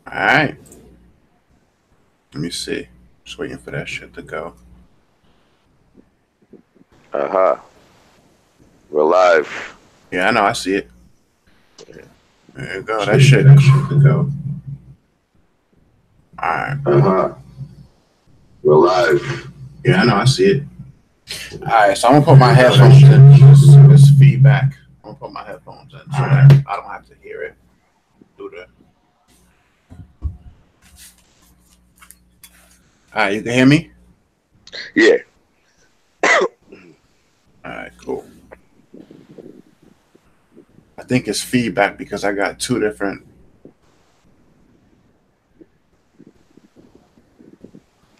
All right. Let me see. Just waiting for that shit to go. Uh-huh. We're live. Yeah, I know. I see it. There you go. That shit to go. All right. Uh-huh. We're live. Yeah, I know. I see it. All right. So I'm gonna put my headphones in. This feedback. I'm gonna put my headphones in so that I don't have to hear it through the. All right. You can hear me. Yeah. All right. Cool. I think it's feedback because I got two different.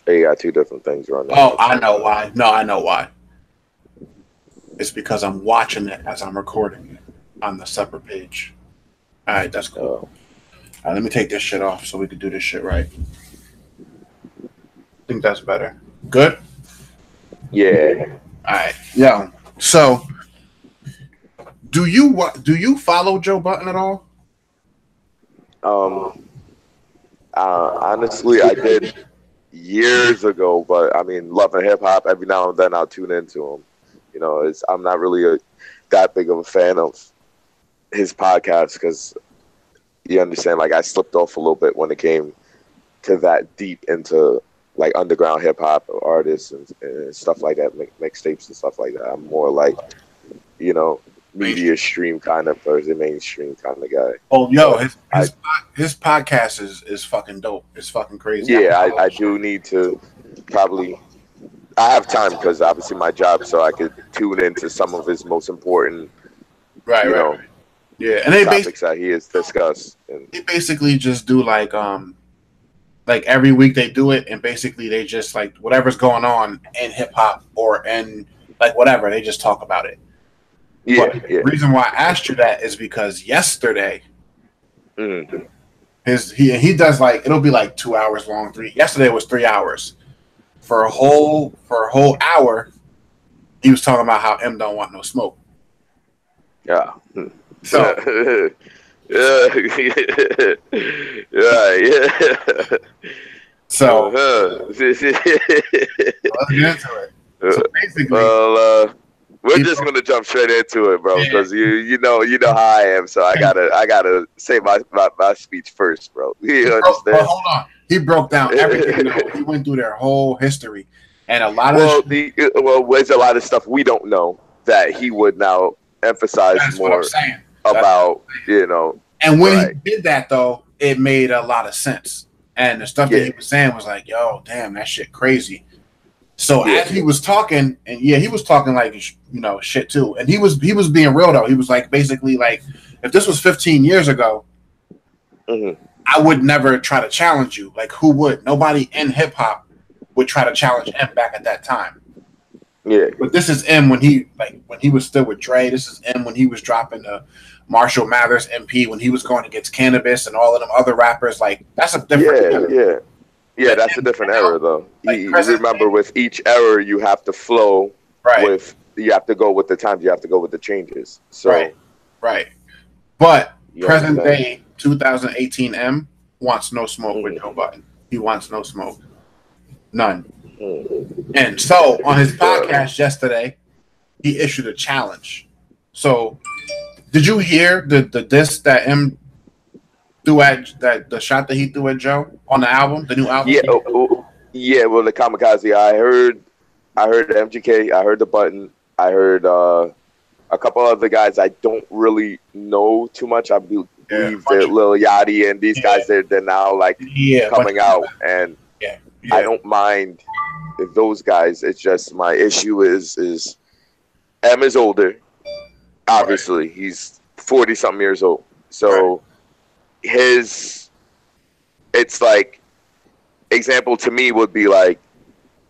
You got two different things running. Oh, I know why. No, I know why. It's because I'm watching it as I'm recording it on the separate page. All right, that's cool. All right, let me take this shit off so we can do this shit right. I think that's better. Good? Yeah. All right. Yo, so do you follow Joe Budden at all? Honestly, I did years ago, but I mean, loving hip hop. Every now and then, I'll tune into him. You know, I'm not really that big of a fan of his podcast because you understand. Like, I slipped off a little bit when it came to that deep into like underground hip hop artists and stuff like that, mixtapes and stuff like that. I'm more like, media stream kind of versus mainstream kind of guy. Oh, yo, his podcast is fucking dope. It's fucking crazy. Yeah, I do need to probably. I have time because obviously my job, so I could tune into some of his most important, right. Yeah, and they topics that he has discussed. And they basically just do like every week they do it, and basically they just like whatever's going on in hip hop or in like whatever, they just talk about it. Yeah, but the reason why I asked you that is because yesterday, he does like it'll be like 2 hours long. Yesterday was 3 hours. For a whole hour, he was talking about how M don't want no smoke. Yeah. So yeah. So let's get into it. So basically, we're just gonna jump straight into it, bro, because you know how I am. So I gotta say my speech first, bro. You understand? But hold on, he broke down everything. He went through their whole history, and a lot of there's a lot of stuff we don't know that he would now emphasize more about. And when he did that, though, it made a lot of sense. And the stuff that he was saying was like, "Yo, damn, that shit crazy." So as he was talking, and he was talking like shit too, and he was being real though. He was like basically like, if this was 15 years ago, I would never try to challenge you. Like, who would? Nobody in hip hop would try to challenge M back at that time. Yeah, but this is M when he was still with Dre. This is M when he was dropping the Marshall Mathers MP, when he was going against Cannabis and all of them other rappers. Like, that's a different Yeah, that's a different era, though. Like you remember, with each era, you have to flow with. You have to go with the times. You have to go with the changes. So, right. But present day 2018 M wants no smoke with Joe Budden. He wants no smoke, none. And so on his podcast yesterday, he issued a challenge. So, did you hear the diss that M threw at the shot that he threw at Joe on the album, the new album? Yeah. Well, the Kamikaze. I heard MGK. I heard the Button. I heard a couple other guys I don't really know too much. I believe that Lil Yachty and these guys they're now like coming out, and I don't mind those guys. It's just my issue is M is older. Obviously, he's 40-something years old. So it's like, example to me would be like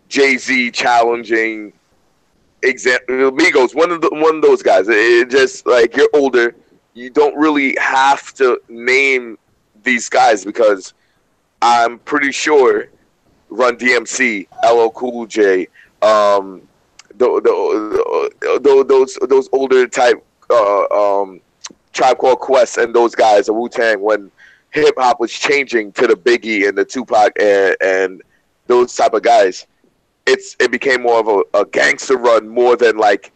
Jay-Z challenging Migos, one of those guys. It just like, you're older, you don't really have to name these guys because I'm pretty sure Run DMC, LL Cool J, those older type Tribe Called Quest and those guys, Wu-Tang, when hip hop was changing to the Biggie and the Tupac and those type of guys, it became more of a gangster run more than like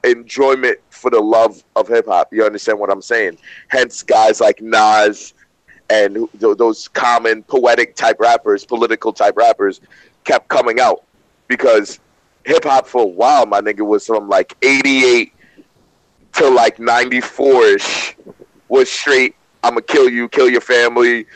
enjoyment for the love of hip hop. You understand what I'm saying? Hence, guys like Nas and those common poetic type rappers, political type rappers, kept coming out because hip hop for a while, my nigga, was from like 88 to like 94ish was straight. I'ma kill you, kill your family.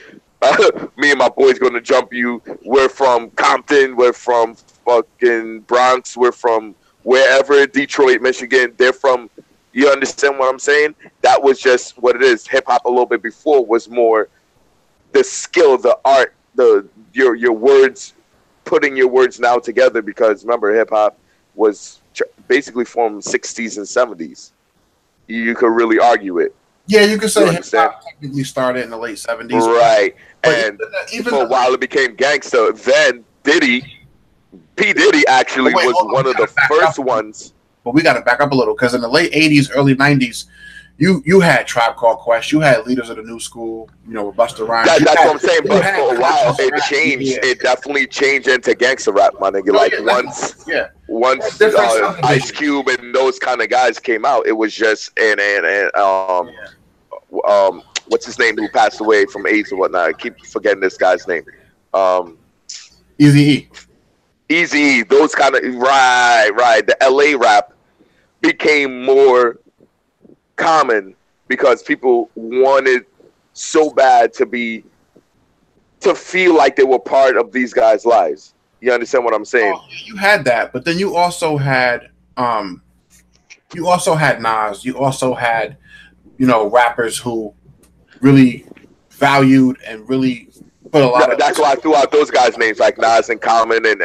Me and my boys gonna jump you. We're from Compton. We're from fucking Bronx. We're from wherever, Detroit, Michigan. They're from. You understand what I'm saying? That was just what it is. Hip hop a little bit before was more the skill, the art, your words, putting your words now together. Because remember, hip hop was basically from 60s and 70s. You could really argue it. Yeah, you could say hip hop technically started in the late 70s. Right. And even for a while it became gangster. Then P. Diddy actually was one of the first ones. But we got to back up a little because in the late 80s, early 90s, you had Tribe Called Quest, you had Leaders of the New School, you know, with Busta Rhymes. That's what I'm saying. But for a while it changed. Yeah. It definitely changed into gangster rap, my nigga. Once Ice Cube and those kind of guys came out, it was just what's his name who passed away from AIDS or whatnot? I keep forgetting this guy's name. Eazy-E, those kind of right. The LA rap became more common because people wanted so bad to feel like they were part of these guys' lives. You understand what I'm saying? Oh, you had that, but then you also had Nas. You also had, you know, rappers who really valued and really put a lot of. That's why I threw out those guys' names like Nas and Common and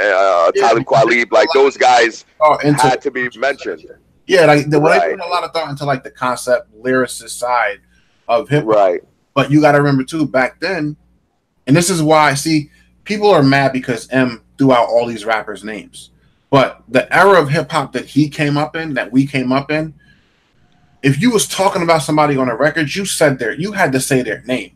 Talib Kweli. Like those guys had to be mentioned. Yeah, like they put a lot of thought into like the concept lyricist side of hip hop. Right. But you got to remember too, back then, and this is why people are mad because M threw out all these rappers' names. But the era of hip hop that we came up in, if you was talking about somebody on a record, you had to say their name.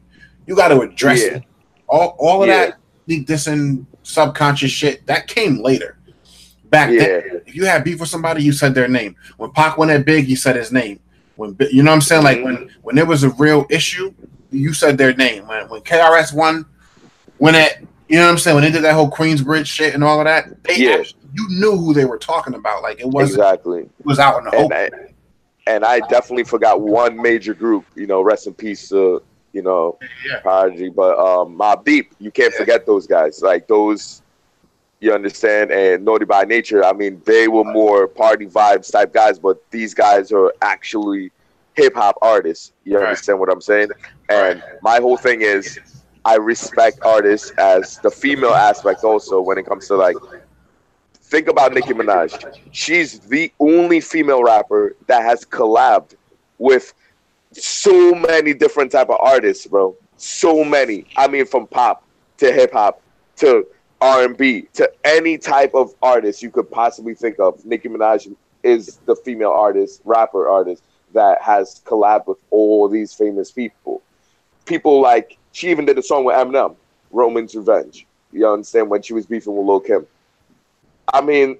You got to address it. All of that dissing subconscious shit that came later. Back then, if you had beef with somebody, you said their name. When Pac went at Big, you said his name. When you know what I'm saying, like when there was a real issue, you said their name. When KRS One went at, you know what I'm saying, when they did that whole Queensbridge shit and all of that, you knew who they were talking about. Like it wasn't it was out in the open. And I definitely forgot one major group. You know, rest in peace to Prodigy, but Mobb Deep. You can't forget those guys. Like those. You understand? And Naughty by Nature, I mean, they were more party vibes type guys, but these guys are actually hip-hop artists. You understand what I'm saying? And my whole thing is I respect artists as the female aspect also when it comes to, like, think about Nicki Minaj. She's the only female rapper that has collabed with so many different type of artists, bro. So many. I mean, from pop to hip-hop to R&B to any type of artist you could possibly think of. Nicki Minaj is the female rapper artist that has collabed with all these famous people. People like, she even did a song with Eminem, Roman's Revenge. You understand, when she was beefing with Lil' Kim. I mean,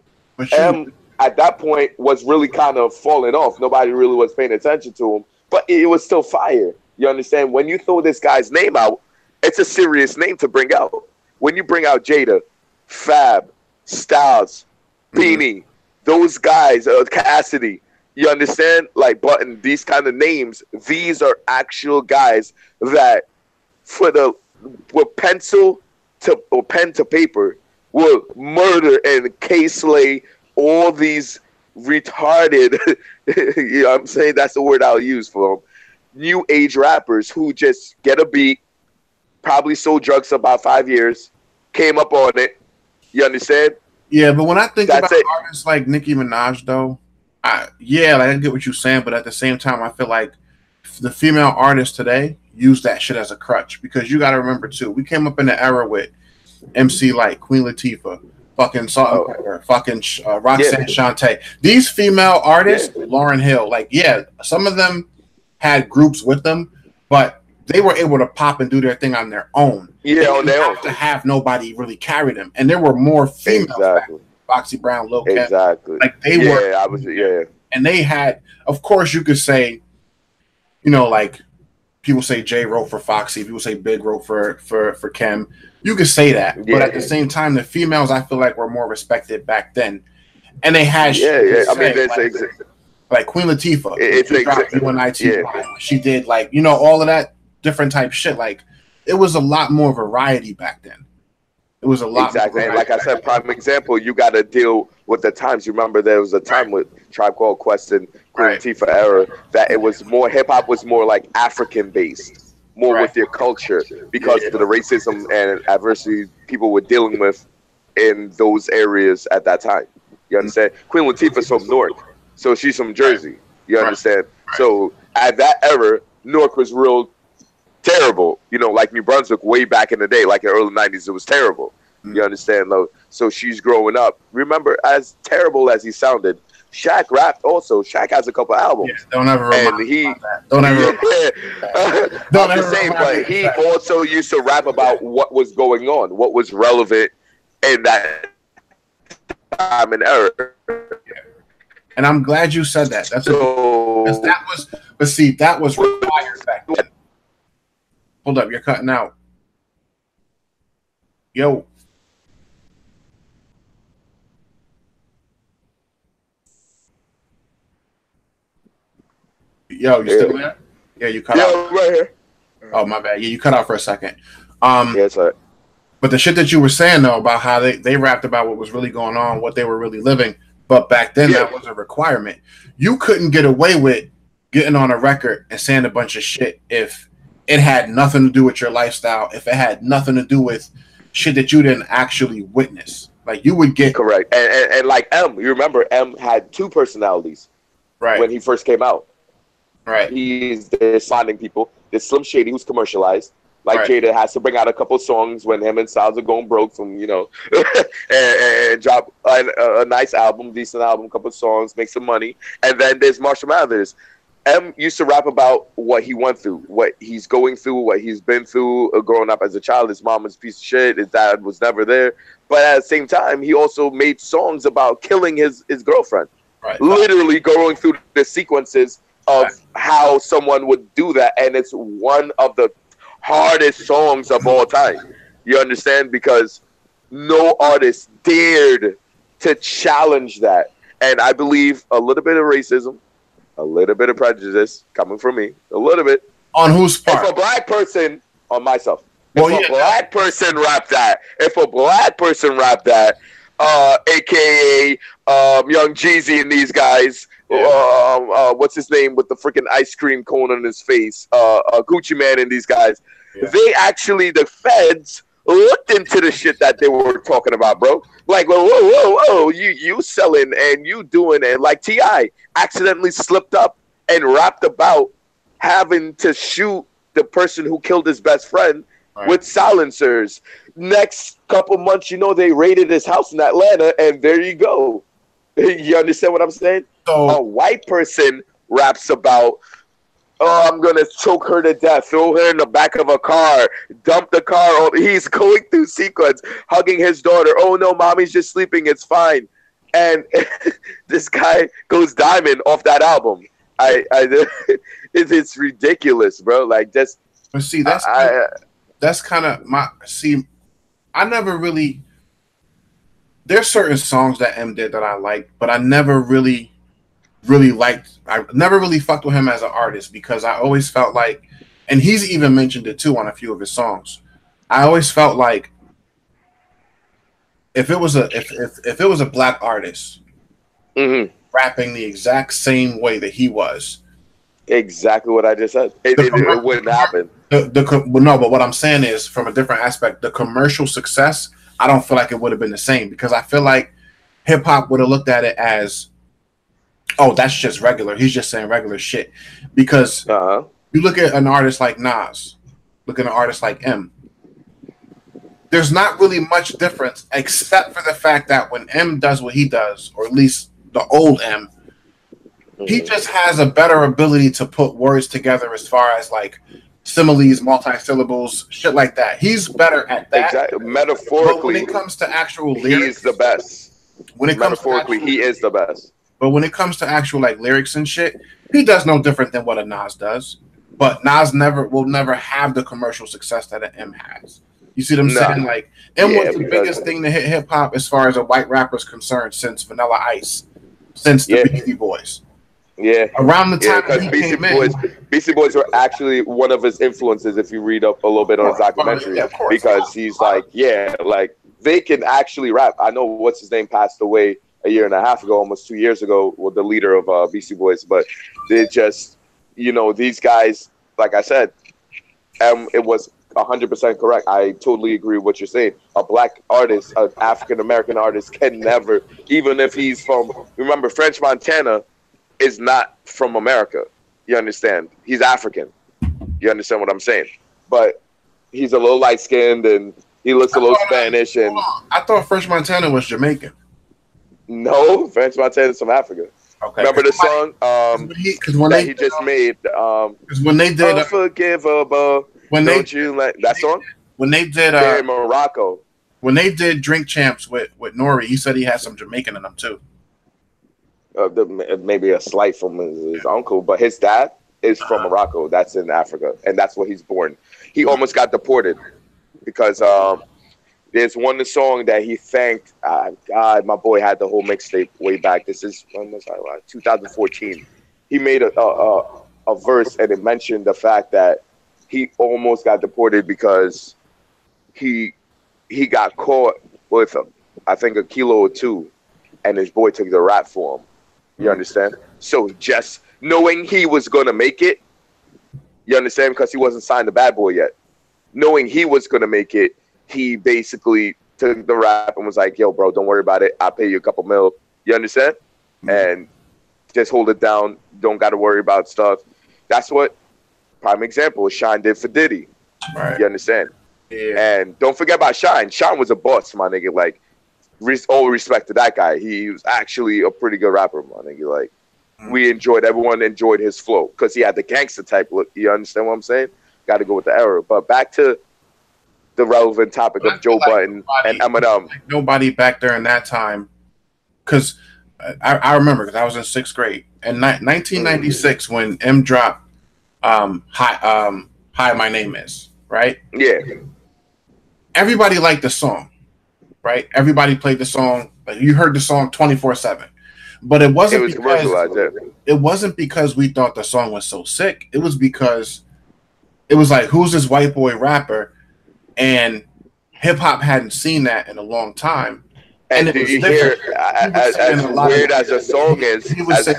M at that point was really kind of falling off. Nobody really was paying attention to him, but it was still fire. You understand? When you throw this guy's name out, it's a serious name to bring out. When you bring out Jada, Fab, Styles, Beanie, those guys, Cassidy, you understand? Like Budden, these kind of names, these are actual guys that with pen to paper will murder and K-slay all these retarded, you know what I'm saying? That's the word I'll use for them. New age rappers who just get a beat, probably sold drugs for about 5 years, came up on it. You understand? Yeah, but when I think about artists like Nicki Minaj, though, I get what you're saying, but at the same time, I feel like the female artists today use that shit as a crutch because you got to remember, too, we came up in the era with MC Lyte, Queen Latifah, fucking Salt and Pepper, fucking Roxanne Shante. These female artists, Lauryn Hill, some of them had groups with them, but they were able to pop and do their thing on their own. Yeah, they on their own. To have nobody really carry them, and there were more females. Exactly. Foxy Brown, Lil Ken. Exactly. Like they were. And they had, of course, you could say, you know, like people say Jay wrote for Foxy, people say Big wrote for Kim. You could say that, but at the same time, the females I feel like were more respected back then, and they had I mean, like Queen Latifah. It's UNIT. She did like all of that different type shit. Like it was a lot more variety back then. It was a lot exactly. And like I said, prime example, you got to deal with the times. You remember there was a time with Tribe Called Quest and Queen Latifah era that it was more hip hop was more like African based, more with your culture because of the racism and adversity people were dealing with in those areas at that time. You understand? Queen Latifah's from Newark, so she's from Jersey. You understand? So at that era, Newark was real terrible. You know, like New Brunswick way back in the day, like in the early 90s, it was terrible. You understand, though? So she's growing up. Remember, as terrible as he sounded, Shaq rapped also. Shaq has a couple albums. Yeah, don't ever remind me about that. Don't ever don't ever say, but he also used to rap about what was going on, what was relevant in that time and era. And I'm glad you said that. That's because that was, but see, that was required back then. Hold up, you're cutting out. Yo. Yo, you still there? Yeah, you cut out. Right here. Oh, my bad. Yeah, you cut out for a second. Yeah, it's all right. But the shit that you were saying, though, about how they rapped about what was really going on, what they were really living, but back then that was a requirement. You couldn't get away with getting on a record and saying a bunch of shit if it had nothing to do with your lifestyle, if it had nothing to do with shit that you didn't actually witness. Like, you would get... Correct. And like M, you remember M had two personalities when he first came out. Right. He's signing people. There's Slim Shady, who's commercialized. Like Jada has to bring out a couple songs when him and Styles are going broke from, and drop a nice album, decent album, couple songs, make some money. And then there's Marshall Mathers. M used to rap about what he went through, what he's going through, what he's been through growing up as a child. His mom was a piece of shit. His dad was never there. But at the same time, he also made songs about killing his girlfriend. Right. Literally going through the sequences of how someone would do that. And it's one of the hardest songs of all time. You understand? Because no artist dared to challenge that. And I believe a little bit of racism, a little bit of prejudice coming from me, a little bit. On whose part? If a black person, on myself. If a black person rap that, a.k.a. Young Jeezy and these guys, what's his name with the freaking ice cream cone on his face, Gucci Man and these guys, they actually, the feds looked into the shit that they were talking about, bro. Like, whoa, you selling and you doing it. Like T.I. accidentally slipped up and rapped about having to shoot the person who killed his best friend with silencers. Next couple months, they raided his house in Atlanta, and there you go. You understand what I'm saying? So, a white person raps about, I'm going to choke her to death, throw her in the back of a car, dump the car. He's going through sequence, hugging his daughter. Oh, no, mommy's just sleeping. It's fine. And this guy goes diamond off that album. It's ridiculous, bro. Like, just... But see, that's kind of my... See, I never really... There's certain songs that M did that I like, but I never really liked... I never really fucked with him as an artist because I always felt like... And he's even mentioned it, too, on a few of his songs. I always felt like if it was a black artist rapping the exact same way that he was... Exactly what I just said. It wouldn't happen. No, but what I'm saying is, from a different aspect, the commercial success, I don't feel like it would have been the same because I feel like hip hop would have looked at it as, oh, that's just regular. He's just saying regular shit. Because you look at an artist like Nas, look at an artist like M. There's not really much difference except for the fact that when M does what he does, or at least the old M, he just has a better ability to put words together as far as like similes, multi-syllables, shit like that. He's better at that. Exactly. Metaphorically, but when it comes to actual he's lyrics, the best. When it comes metaphorically, to actual, he is the best. But when it comes to actual like lyrics and shit, he does no different than what a Nas does. But Nas will never have the commercial success that an M has. You see what I'm saying? Like M was the biggest thing to hit hip hop as far as a white rapper is concerned since Vanilla Ice, since the Beastie Boys. Yeah, around the time because Beastie Boys were actually one of his influences. If you read up a little bit on his documentary, because he's like, like they can actually rap. I know what's his name passed away a year and a half ago, almost 2 years ago, with the leader of Beastie Boys. But they just, these guys, like I said, it was 100% correct. I totally agree with what you're saying. A black artist, an African American artist, can never, even if he's from, remember, French Montana is not from America. You understand? He's African. You understand what I'm saying? But he's a little light skinned and he looks a little Spanish. And I thought French Montana was Jamaican. No, French Montana is from Africa. Okay. Remember the song he just made? Because when they did Unforgivable. Don't you like that song? When they did in Morocco. When they did Drink Champs with Nori, he said he had some Jamaican in them too. Maybe a slight from his uncle, but his dad is from Morocco. That's in Africa, and that's where he's born. He almost got deported because there's one song that he thanked. God, my boy had the whole mixtape way back. This is when was I? 2014. He made a verse, and it mentioned the fact that he almost got deported because he got caught with I think a kilo or two, and his boy took the rap for him. You understand? So just knowing he was going to make it, you understand? Because he wasn't signed to Bad Boy yet. Knowing he was going to make it, he basically took the rap and was like, yo, bro, don't worry about it. I'll pay you a couple mil. You understand? And just hold it down. Don't got to worry about stuff. That's what, prime example, Shine did for Diddy. Right. You understand? Yeah. And don't forget about Shine. Shine was a boss, my nigga. Like, all respect to that guy. He was actually a pretty good rapper, my nigga. Like, everyone enjoyed his flow because he had the gangster type look. You understand what I'm saying? Got to go with the era. But back to the relevant topic of Joe Budden and Eminem. Nobody back there in that time, because I remember, because I was in 6th grade in 1996 when M dropped Hi My Name Is, right? Yeah. Everybody liked the song. Right, everybody played the song. Like, you heard the song 24/7, but it wasn't because we thought the song was so sick. It was because it was like, who's this white boy rapper? And hip hop hadn't seen that in a long time. And do you hear, as weird as the song is,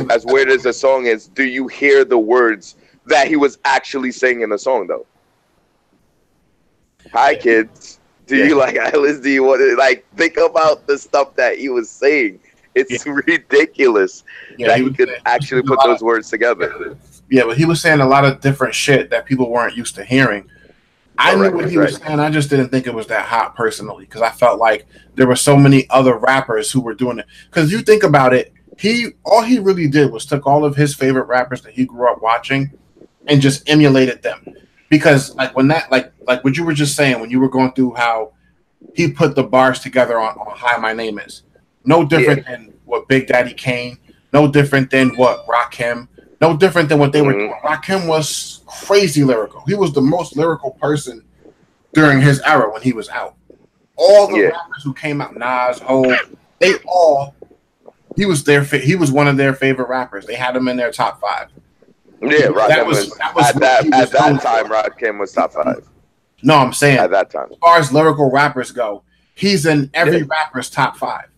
as weird as the song is, do you hear the words that he was actually singing in the song though? Hi, kids. Do you want to think about the stuff that he was saying? It's ridiculous that he could actually put those words together. Yeah, but he was saying a lot of different shit that people weren't used to hearing. I knew what he was saying. I just didn't think it was that hot personally, because I felt like there were so many other rappers who were doing it. Because you think about it, all he really did was took all of his favorite rappers that he grew up watching and just emulated them. Because like when that like what you were just saying when you were going through how he put the bars together on Hi My Name Is, no different than what Big Daddy Kane, no different than what Rakim, no different than what they were doing. Rakim was crazy lyrical. He was the most lyrical person during his era when he was out. All the rappers who came out, Nas, Hov, he was one of their favorite rappers. They had him in their top 5. Yeah, Rakim was at that time. Rakim was top 5. No, I'm saying at that time. As far as lyrical rappers go, he's in every rapper's top 5.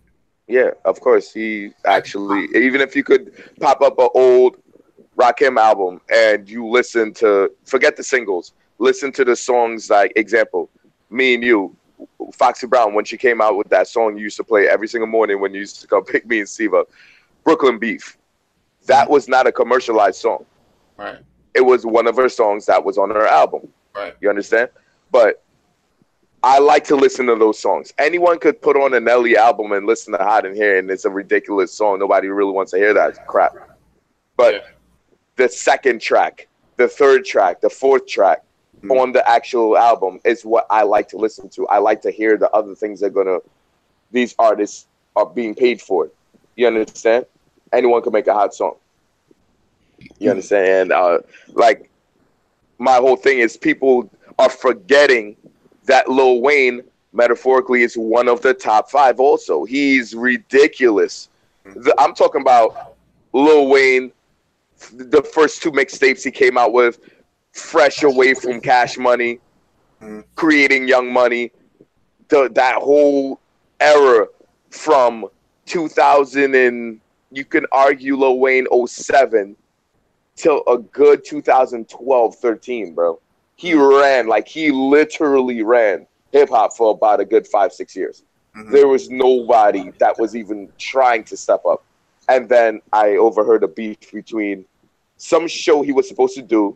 Yeah, of course. He actually, even if you could pop up an old Rakim album and you listen to, forget the singles, listen to the songs like, example, Me and You, Foxy Brown, when she came out with that song you used to play every single morning when you used to come pick me and Siva, Brooklyn Beef. That was not a commercialized song. Right. It was one of her songs that was on her album. Right. You understand? But I like to listen to those songs. Anyone could put on a Nelly album and listen to Hot in Here, and it's a ridiculous song. Nobody really wants to hear that crap. But the second track, the third track, the fourth track, on the actual album is what I like to listen to. I like to hear the other things these artists are being paid for. You understand? Anyone can make a hot song. You understand? And like, my whole thing is people are forgetting that Lil Wayne, metaphorically, is one of the top 5 also. He's ridiculous. I'm talking about Lil Wayne, the first 2 mixtapes he came out with, Fresh Away from Cash Money, Creating Young Money, that whole era from 2000 and you can argue Lil Wayne 07 till a good 2012, 13, bro. He literally ran hip hop for about a good 5-6 years. There was nobody that was even trying to step up. And then I overheard a beef between some show he was supposed to do,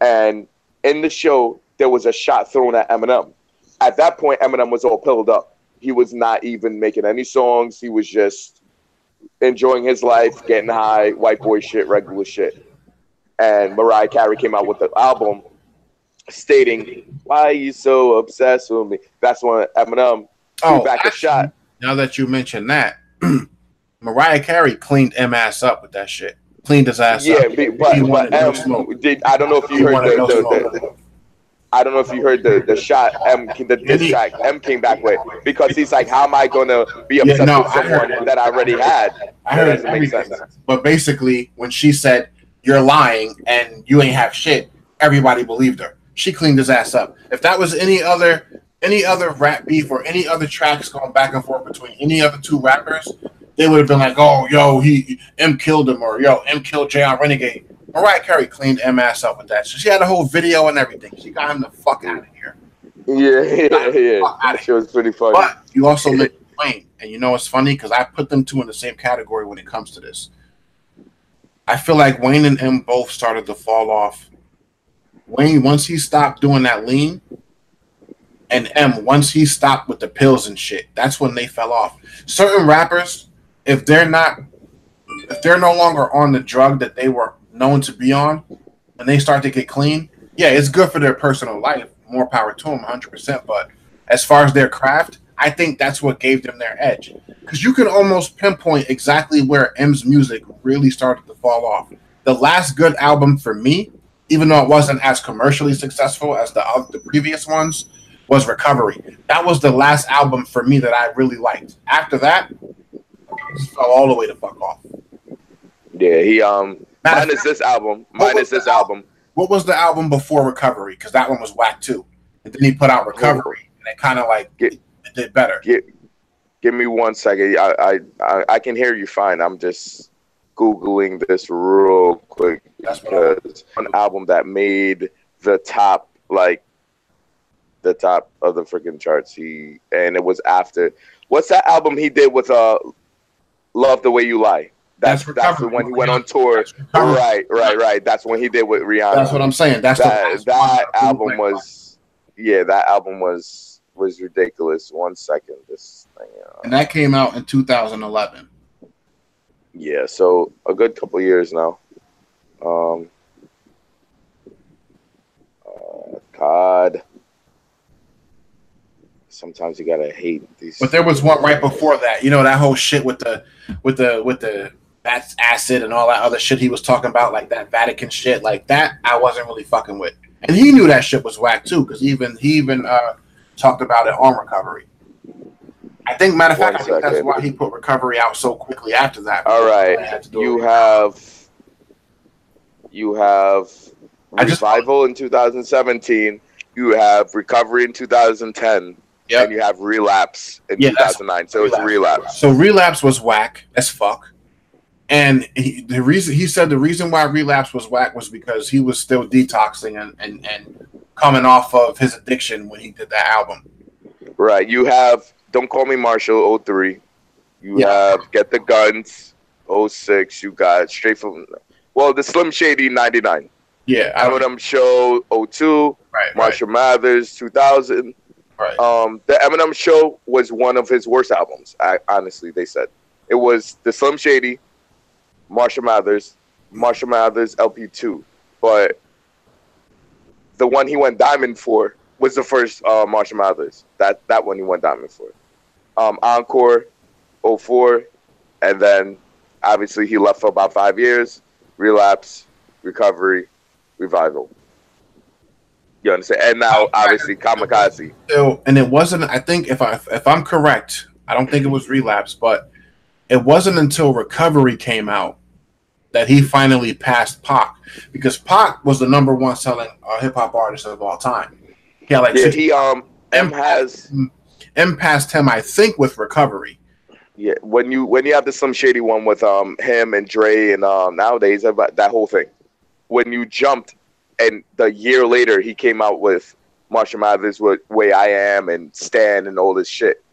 and in the show there was a shot thrown at Eminem. At that point, Eminem was all pilled up. He was not even making any songs. He was just enjoying his life, getting high, white boy shit, regular shit. And Mariah Carey came out with the album stating, "Why are you so obsessed with me?" That's when Eminem threw back a shot. Now that you mention that, Mariah Carey cleaned ass up with that shit. Cleaned his ass up. Yeah, but I don't know if you heard I don't know if you heard the shot the diss track M came back with, because he's like, how am I gonna be obsessed with someone that I already had? I heard it doesn't make sense. But basically, when she said you're lying and you ain't have shit, everybody believed her. She cleaned his ass up. If that was any other rap beef or any other tracks going back and forth between any other 2 rappers, they would have been like, oh, yo, M killed him, or yo, M killed Jay on Renegade. Mariah Carey cleaned M ass up with that. So she had a whole video and everything. She got him the fuck out of here. Yeah. That shit was pretty funny. But you also mentioned Wayne, and you know what's funny? Because I put them 2 in the same category when it comes to this. I feel like Wayne and M both started to fall off. Wayne, once he stopped doing that lean, and M, once he stopped with the pills and shit, that's when they fell off. Certain rappers, if they're no longer on the drug that they were known to be on, and they start to get clean, yeah, it's good for their personal life. More power to them, 100%. But as far as their craft, I think that's what gave them their edge. Because you can almost pinpoint exactly where M's music really started to fall off. The last good album for me, even though it wasn't as commercially successful as the previous ones, was Recovery. That was the last album for me that I really liked. After that, it just fell all the way the fuck off. Yeah, he minus this album. What was the album before Recovery? Because that one was whack too. And then he put out Recovery, and it kind of like it did better. Give me 1 second. I can hear you fine. I'm just Googling this real quick, because one album that made the top of the freaking charts. And it was after. What's that album he did with Love the Way You Lie? That's the one he went on tour. Right. That's when he did with Rihanna. That's what I'm saying. That album was, that album was ridiculous. 1 second, this thing. And that came out in 2011. Yeah, so a good couple years now. God. Sometimes you gotta hate these. But there was one right before that. You know, that whole shit with the that's acid and all that other shit he was talking about, like that Vatican shit, like that. I wasn't really fucking with, and he knew that shit was whack too, because he even talked about it on Recovery. I think, matter of fact, that's why he put Recovery out so quickly after that. All right, you have Revival in 2017. You have Recovery in 2010. Yep. And you have Relapse in 2009. So it's Relapse. So Relapse was whack as fuck. And the reason why Relapse was whack was because he was still detoxing and coming off of his addiction when he did that album. Right. You have Don't Call Me Marshall 03. You have Get the Guns 06. You got the Slim Shady 99. Yeah. Eminem Show 02. Right. Marshall Mathers 2000. Right. The Eminem Show was one of his worst albums. Honestly, they said it was the Slim Shady, Marshall Mathers LP2. But the one he went diamond for was the first Marshall Mathers. That one he went diamond for. Encore, 04, and then obviously he left for about 5 years. Relapse, recovery, revival. You understand? And now obviously Kamikaze. So, and it wasn't. I think if I'm correct, I don't think it was Relapse, but it wasn't until Recovery came out that he finally passed Pac, because Pac was the number one selling hip hop artist of all time. He had like M passed him, I think, with Recovery. Yeah, when you have the Slim Shady one with him and Dre and nowadays about that whole thing, when you jumped and the year later he came out with Marshall Mathers with Way I Am and Stan and all this shit.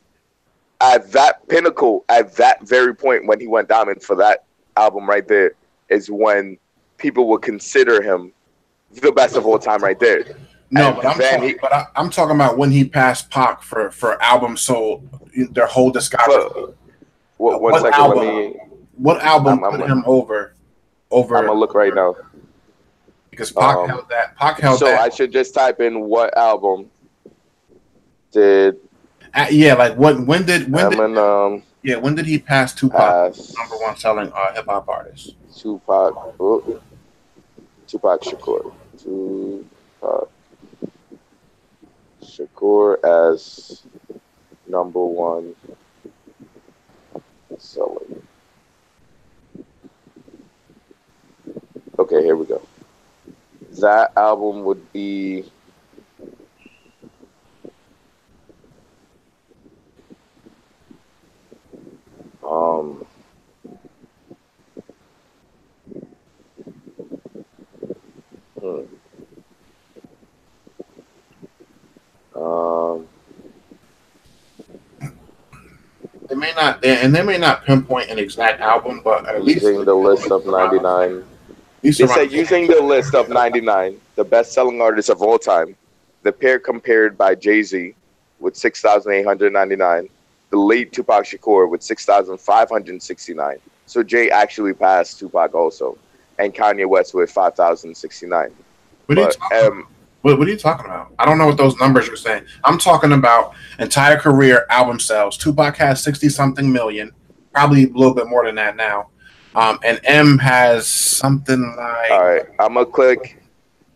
At that pinnacle, at that very point when he went diamond for that album right there, is when people would consider him the best of all time right there. No, but I'm talking about when he passed Pac for albums sold, their whole discography. What album put him over? I'm gonna look right now because Pac held that. So I should just type in what album did? When did he pass Tupac, number one selling hip hop artist? Tupac Shakur. Tupac Shakur as number one selling. Okay, here we go. That album would be they may not pinpoint an exact album, but at least using the list of 99. They said using the list of 99, the best-selling artists of all time. The pair compared by Jay-Z with 6,899, the late Tupac Shakur with 6,569. So Jay actually passed Tupac also, and Kanye West with 5,069. What are you talking about? I don't know what those numbers you're saying. I'm talking about entire career album sales. Tupac has 60-something million, probably a little bit more than that now. And M has something like... All right, I'm going to click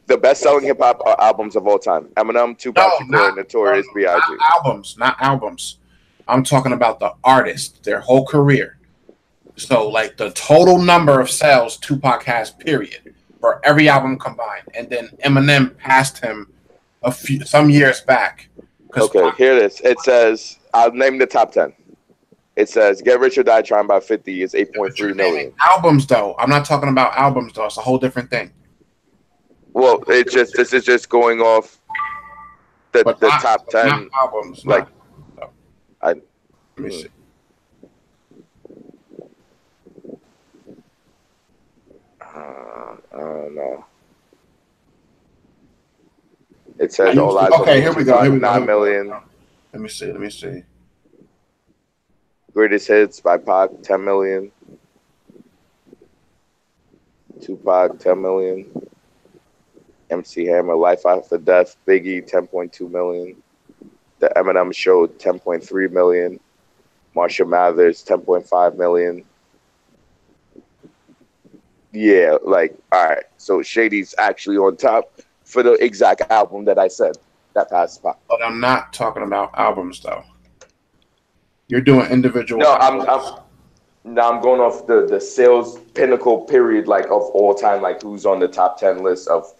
the best-selling hip-hop albums of all time. Eminem, Tupac Shakur, Notorious B.I.G. Not albums. I'm talking about the artist, their whole career. So, like, the total number of sales Tupac has, period, for every album combined. And then Eminem passed him some years back. Okay, here it is. It says, I'll name the top 10. It says, Get Rich or Die Trying by 50 is 8.3 million. Albums, though. I'm not talking about albums, though. It's a whole different thing. Well, this is just going off the top 10. Not albums. Like, let me see. I don't know. It says All Eyes on Okay, here we go. 9 million. Let me see. Greatest Hits by Pac, 10 million. Tupac, 10 million. MC Hammer, Life After Death, Biggie, 10.2 million. The Eminem Show, 10.3 million. Marshall Mathers, 10.5 million. Yeah, like, all right. So Shady's actually on top for the exact album that I said that passed Pac. But I'm not talking about albums, though. You're doing individual. No, I'm going off the sales pinnacle period, like of all time, like who's on the top 10 list of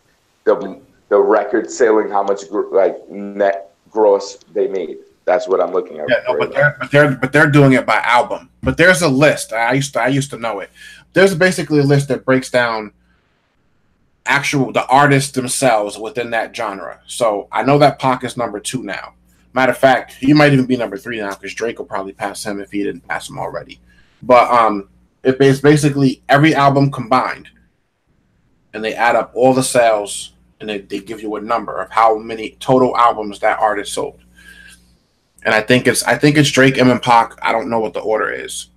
the record selling, how much like net gross they made. That's what I'm looking at. Yeah, no, but they're doing it by album. But there's a list. I used to know it. There's basically a list that breaks down the artists themselves within that genre. So I know that Pac is number 2 now. Matter of fact, he might even be number 3 now because Drake will probably pass him if he didn't pass him already. But it's basically every album combined, and they add up all the sales, and they give you a number of how many total albums that artist sold. And I think it's Drake, M, and Pac. I don't know what the order is.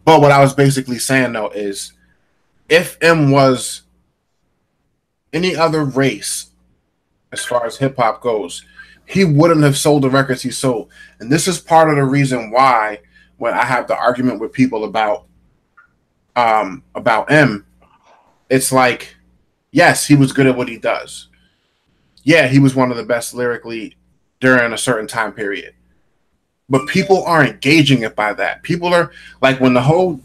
But what I was basically saying, though, is if M was any other race as far as hip hop goes, he wouldn't have sold the records he sold. And this is part of the reason why when I have the argument with people about M, it's like, yes, he was good at what he does. Yeah, he was one of the best lyrically during a certain time period. But people aren't gauging it by that. People are like when Joe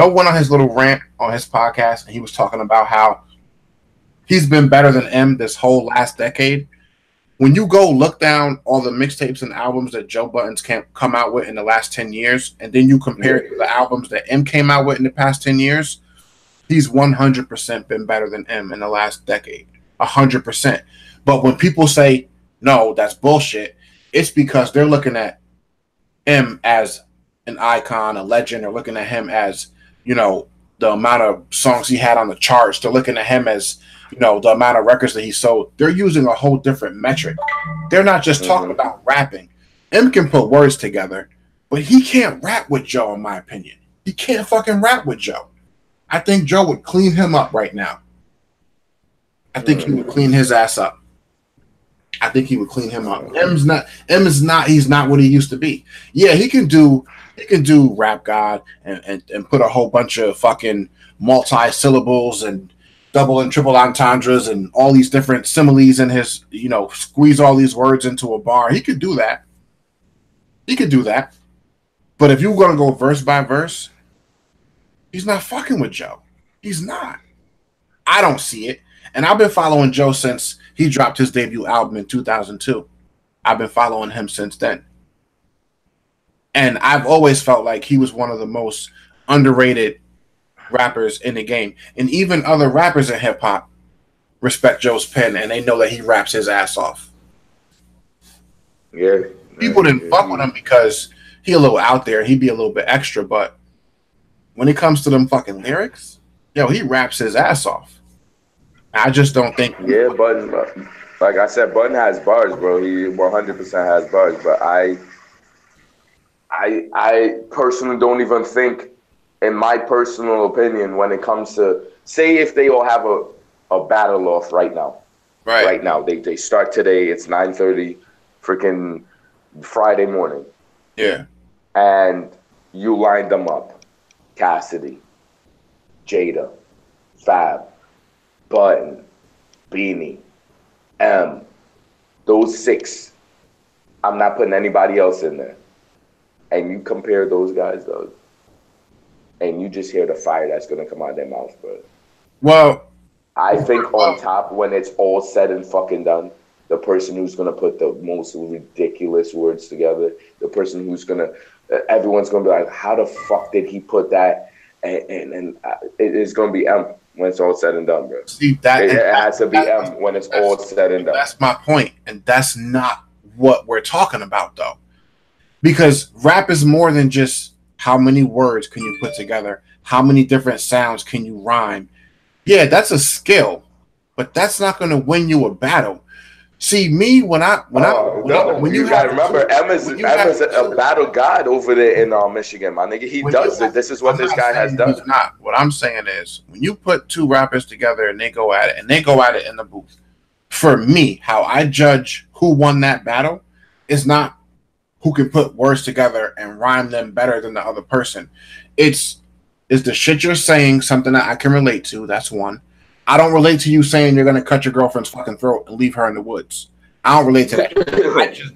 went on his little rant on his podcast and he was talking about how he's been better than M this whole last decade. When you go look down all the mixtapes and albums that Joe Budden's come out with in the last 10 years, and then you compare it to the albums that M came out with in the past 10 years, he's 100% been better than M in the last decade. 100%. But when people say, no, that's bullshit, it's because they're looking at M as an icon, a legend. They're looking at him as, you know, the amount of songs he had on the charts. They're looking at him as, you know, the amount of records that he sold. They're using a whole different metric. They're not just talking about rapping. M can put words together, but he can't rap with Joe, in my opinion. He can't fucking rap with Joe. I think Joe would clean him up right now. I think he would clean his ass up. I think he would clean him up. He's not what he used to be. Yeah, he can do Rap God and put a whole bunch of fucking multi-syllables and double and triple entendres and all these different similes in his, you know, squeeze all these words into a bar. He could do that. But if you're gonna go verse by verse, he's not fucking with Joe. He's not. I don't see it. And I've been following Joe since he dropped his debut album in 2002. I've been following him since then. And I've always felt like he was one of the most underrated rappers in the game. And even other rappers in hip-hop respect Joe's pen, and they know that he raps his ass off. Yeah. People didn't fuck with him because he a little out there. He'd be a little bit extra, but when it comes to them fucking lyrics, yo, he raps his ass off. I just don't think. Yeah, Budden, like I said, Budden has bars, bro. He 100% has bars. But I personally don't even think, in my personal opinion, when it comes to, say if they all have a battle off right now. Right now. They start today. It's 9:30 freaking Friday morning. Yeah. And you line them up. Cassidy, Jada, Fab, Budden, Beanie, M. Those six. I'm not putting anybody else in there. And you compare those guys, though, and you just hear the fire that's going to come out of their mouth, bro. Well, I think on top, when it's all said and fucking done, the person who's going to put the most ridiculous words together, the person who's going to, everyone's going to be like, how the fuck did he put that? And it's going to be M when it's all said and done, bro. See, it has to be M when it's all said and done. That's my point, and that's not what we're talking about, though. Because rap is more than just how many words can you put together, how many different sounds can you rhyme. Yeah, that's a skill, but that's not going to win you a battle. See, me when you gotta remember, Emma's a battle god over there in Michigan, my nigga. He does it. This is what this guy has done. He's not. What I'm saying is, when you put two rappers together and they go at it in the booth, for me, how I judge who won that battle is not who can put words together and rhyme them better than the other person. Is the shit you're saying something that I can relate to? That's one. I don't relate to you saying you're gonna cut your girlfriend's fucking throat and leave her in the woods. I don't relate to that.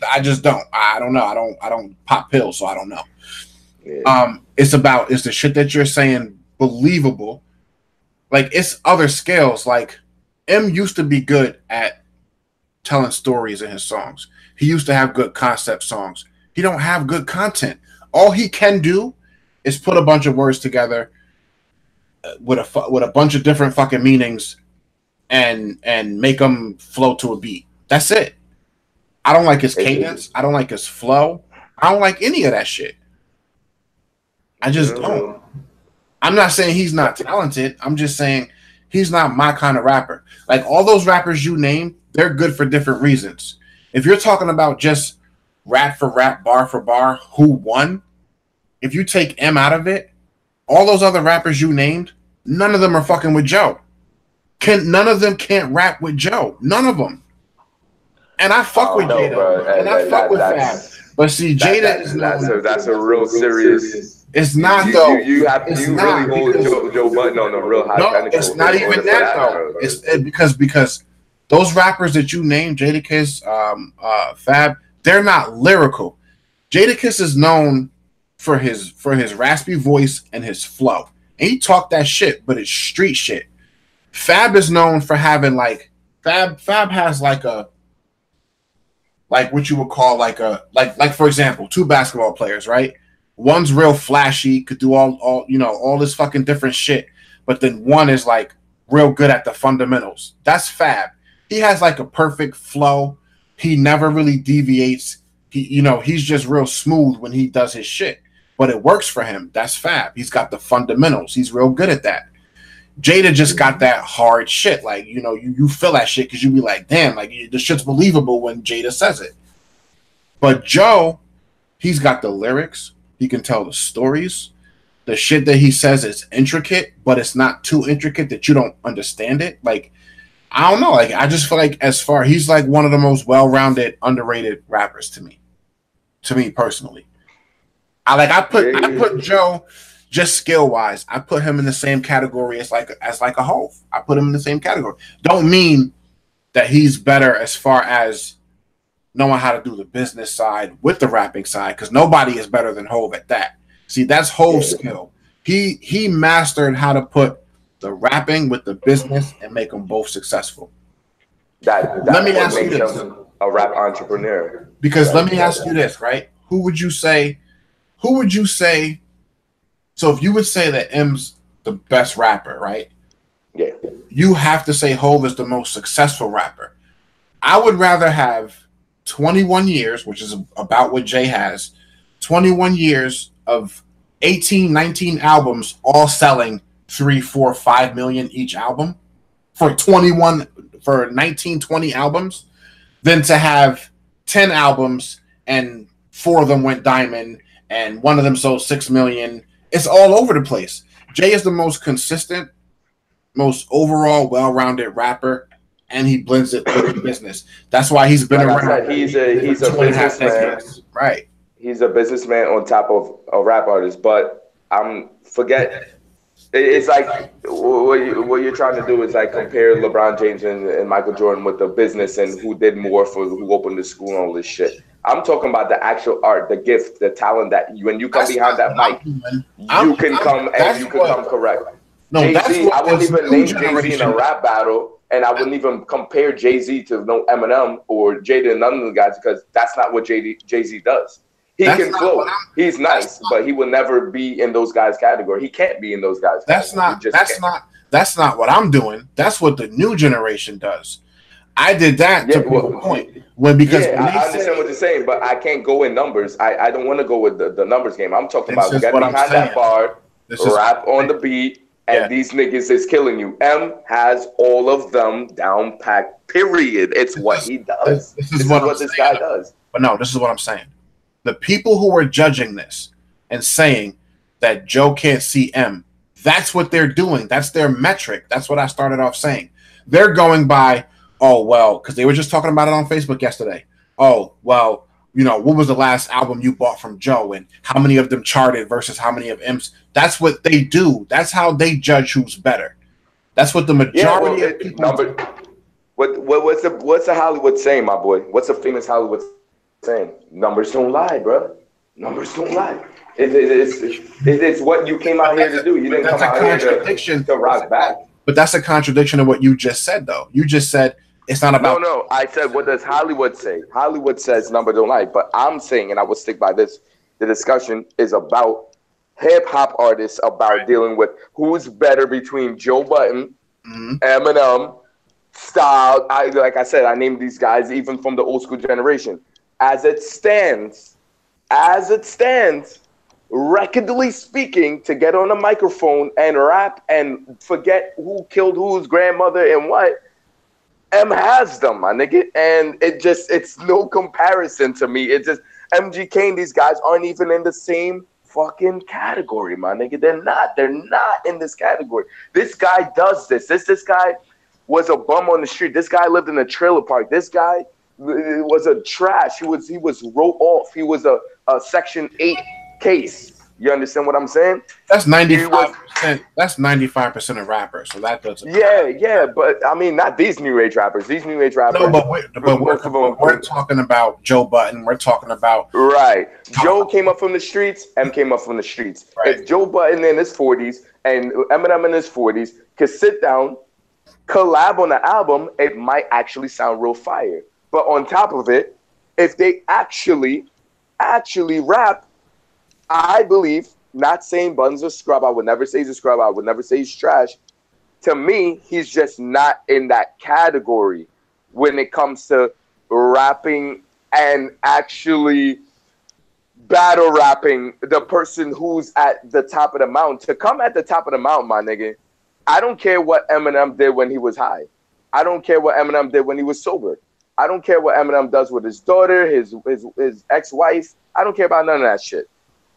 I just don't. I don't know. I don't pop pills, so I don't know. Yeah. Is the shit that you're saying believable? Like, it's other scales. Like, M used to be good at telling stories in his songs. He used to have good concept songs. He don't have good content. All he can do is put a bunch of words together with a bunch of different fucking meanings and make them flow to a beat. That's it. I don't like his cadence. I don't like his flow. I don't like any of that shit. I just don't. I'm not saying he's not talented. I'm just saying he's not my kind of rapper. Like, all those rappers you named, they're good for different reasons. If you're talking about just rap for rap, bar for bar, who won? If you take M out of it, all those other rappers you named, none of them are fucking with Joe. None of them can't rap with Joe. None of them. And I fuck with Jada, bro. and I fuck with Fab. But see, Jada is that's a real serious. It's not though. You really hold Joe Budden on a real high pinnacle. It's not even that though. It's because those rappers that you named, Jadakiss, Fab, they're not lyrical. Jadakiss is known for his raspy voice and his flow, and he talked that shit, but it's street shit. Fab is known for having like Fab has like what you would call like for example, two basketball players, right? One's real flashy, could do all this fucking different shit, but then one is like real good at the fundamentals. That's Fab. He has like a perfect flow. He never really deviates. He's just real smooth when he does his shit, but it works for him. That's Fab. He's got the fundamentals. He's real good at that. Jada just got that hard shit. Like, you feel that shit because you be like, damn, like the shit's believable when Jada says it. But Joe, he's got the lyrics. He can tell the stories. The shit that he says is intricate, but it's not too intricate that you don't understand it. Like, I don't know. Like, I just feel like he's like one of the most well-rounded, underrated rappers to me personally. I put Joe. Just skill wise, I put him in the same category as like a Hov. I put him in the same category. Don't mean that he's better as far as knowing how to do the business side with the rapping side, because nobody is better than Hov at that. See, that's Hov's skill. He mastered how to put the rapping with the business and make them both successsul. Let me ask you this: a rap entrepreneur. Because let me ask you this, right? Who would you say? So if you would say that M's the best rapper, right? Yeah. You have to say Hov is the most successful rapper. I would rather have 21 years, which is about what Jay has, 21 years of 18, 19 albums, all selling 3, 4, 5 million each album for 19, 20 albums, than to have 10 albums and 4 of them went diamond and one of them sold 6 million. It's all over the place. Jay is the most consistent, most overall well-rounded rapper, and he blends it with the business. That's why he's been around. I said, he's a businessman, right? He's a businessman on top of a rap artist. But it's like what you're trying to do is like compare LeBron James and Michael Jordan with the business and who did more for who opened the school and all this shit. I'm talking about the actual art, the gift, the talent that when you come behind that mic, you can come correct. No, Jay-Z, I wouldn't even name Jay-Z in a rap battle, and I wouldn't even compare Jay-Z to no Eminem or Jada and none of the guys, because that's not what Jay-Z does. He can flow. He's nice, but he will never be in those guys' category. He can't be in those guys' category. That's not what I'm doing. That's what the new generation does. I did that to prove a point. I understand what you're saying, but I can't go in numbers. I don't want to go with the numbers game. I'm talking about getting behind that bar, rap on the beat, and these niggas is killing you. M has all of them down packed, period. It's what he does. This is what this guy does. But no, this is what I'm saying. The people who are judging this and saying that Joe can't see M, that's what they're doing. That's their metric. That's what I started off saying. They're going by, oh, well, because they were just talking about it on Facebook yesterday. Oh, well, what was the last album you bought from Joe and how many of them charted versus how many of M's? That's what they do. That's how they judge who's better. That's what the majority of people do. What's the Hollywood saying, my boy? What's a famous Hollywood saying? Numbers don't lie, bro. Numbers don't lie. It's what you came out here to do. You didn't come out here to rock back. But that's a contradiction of what you just said, though. You just said it's not about. No. I said, what does Hollywood say? Hollywood says numbers don't lie. But I'm saying, and I will stick by this, the discussion is about hip-hop artists, about dealing with who's better between Joe Budden, Eminem, Style. Like I said, I named these guys even from the old school generation. As it stands, recordly speaking, to get on a microphone and rap and forget who killed whose grandmother and what, M has them, my nigga. And it's no comparison to me. It just, MGK and these guys aren't even in the same fucking category, my nigga. They're not in this category. This guy does this. This guy, was a bum on the street. This guy lived in a trailer park. This guy was a trash. He was wrote off. He was a Section 8 case. You understand what I'm saying? That's 95%. That's 95% of rappers. So that doesn't. Yeah. But I mean, not these new age rappers. These new age rappers. No, but we're talking about Joe Budden. We're talking about right. Joe came up from the streets. M came up from the streets. Right. If Joe Budden in his 40s and Eminem in his 40s could sit down, collab on the album, it might actually sound real fire. But on top of it, if they actually rap, I believe, not saying Budden's a scrub, I would never say he's a scrub, I would never say he's trash. To me, he's just not in that category when it comes to rapping and actually battle rapping the person who's at the top of the mountain. To come at the top of the mountain, my nigga, I don't care what Eminem did when he was high. I don't care what Eminem did when he was sober. I don't care what Eminem does with his daughter, his ex-wife. I don't care about none of that shit.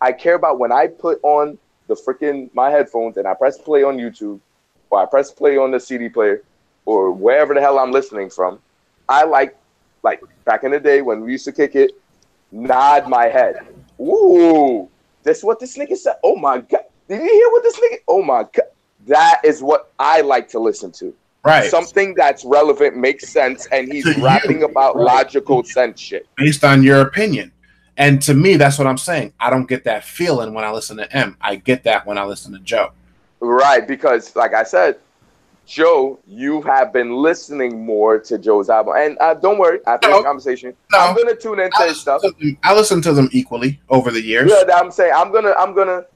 I care about when I put on my headphones and I press play on YouTube or I press play on the CD player or wherever the hell I'm listening from. I like back in the day when we used to kick it, nod my head. Ooh, that's what this nigga said. Oh my God. Did you hear what this nigga? Oh my God. That is what I like to listen to. Right. Something that's relevant, makes sense, and he's rapping about logical sense shit. Based on your opinion. And to me, that's what I'm saying. I don't get that feeling when I listen to M. I get that when I listen to Joe. Right, because like I said, Joe, you have been listening more to Joe's album. And don't worry, after this conversation, I'm going to tune into his stuff. I listen to them equally over the years. Yeah, I'm saying I remember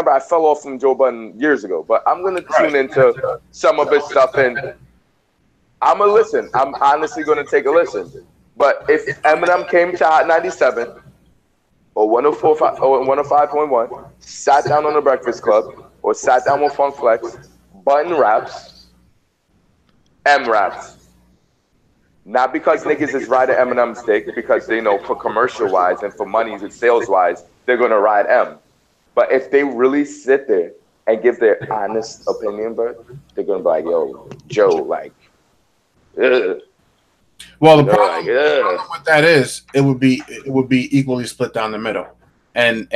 I fell off from Joe Budden years ago, but I'm going to tune into some of his stuff and I'm going to listen. I'm honestly going to take a listen. But if Eminem came to Hot 97 or 104 or 105.1, sat down on the Breakfast Club or sat down with Funk Flex, Budden raps, M raps. Not because niggas is riding Eminem's dick, because they know for commercial-wise and for money and sales-wise, they're going to ride M. But if they really sit there and give their honest opinion, bro, they're going to be like, yo, Joe, like, ugh. Well, the problem with that is it would be equally split down the middle, and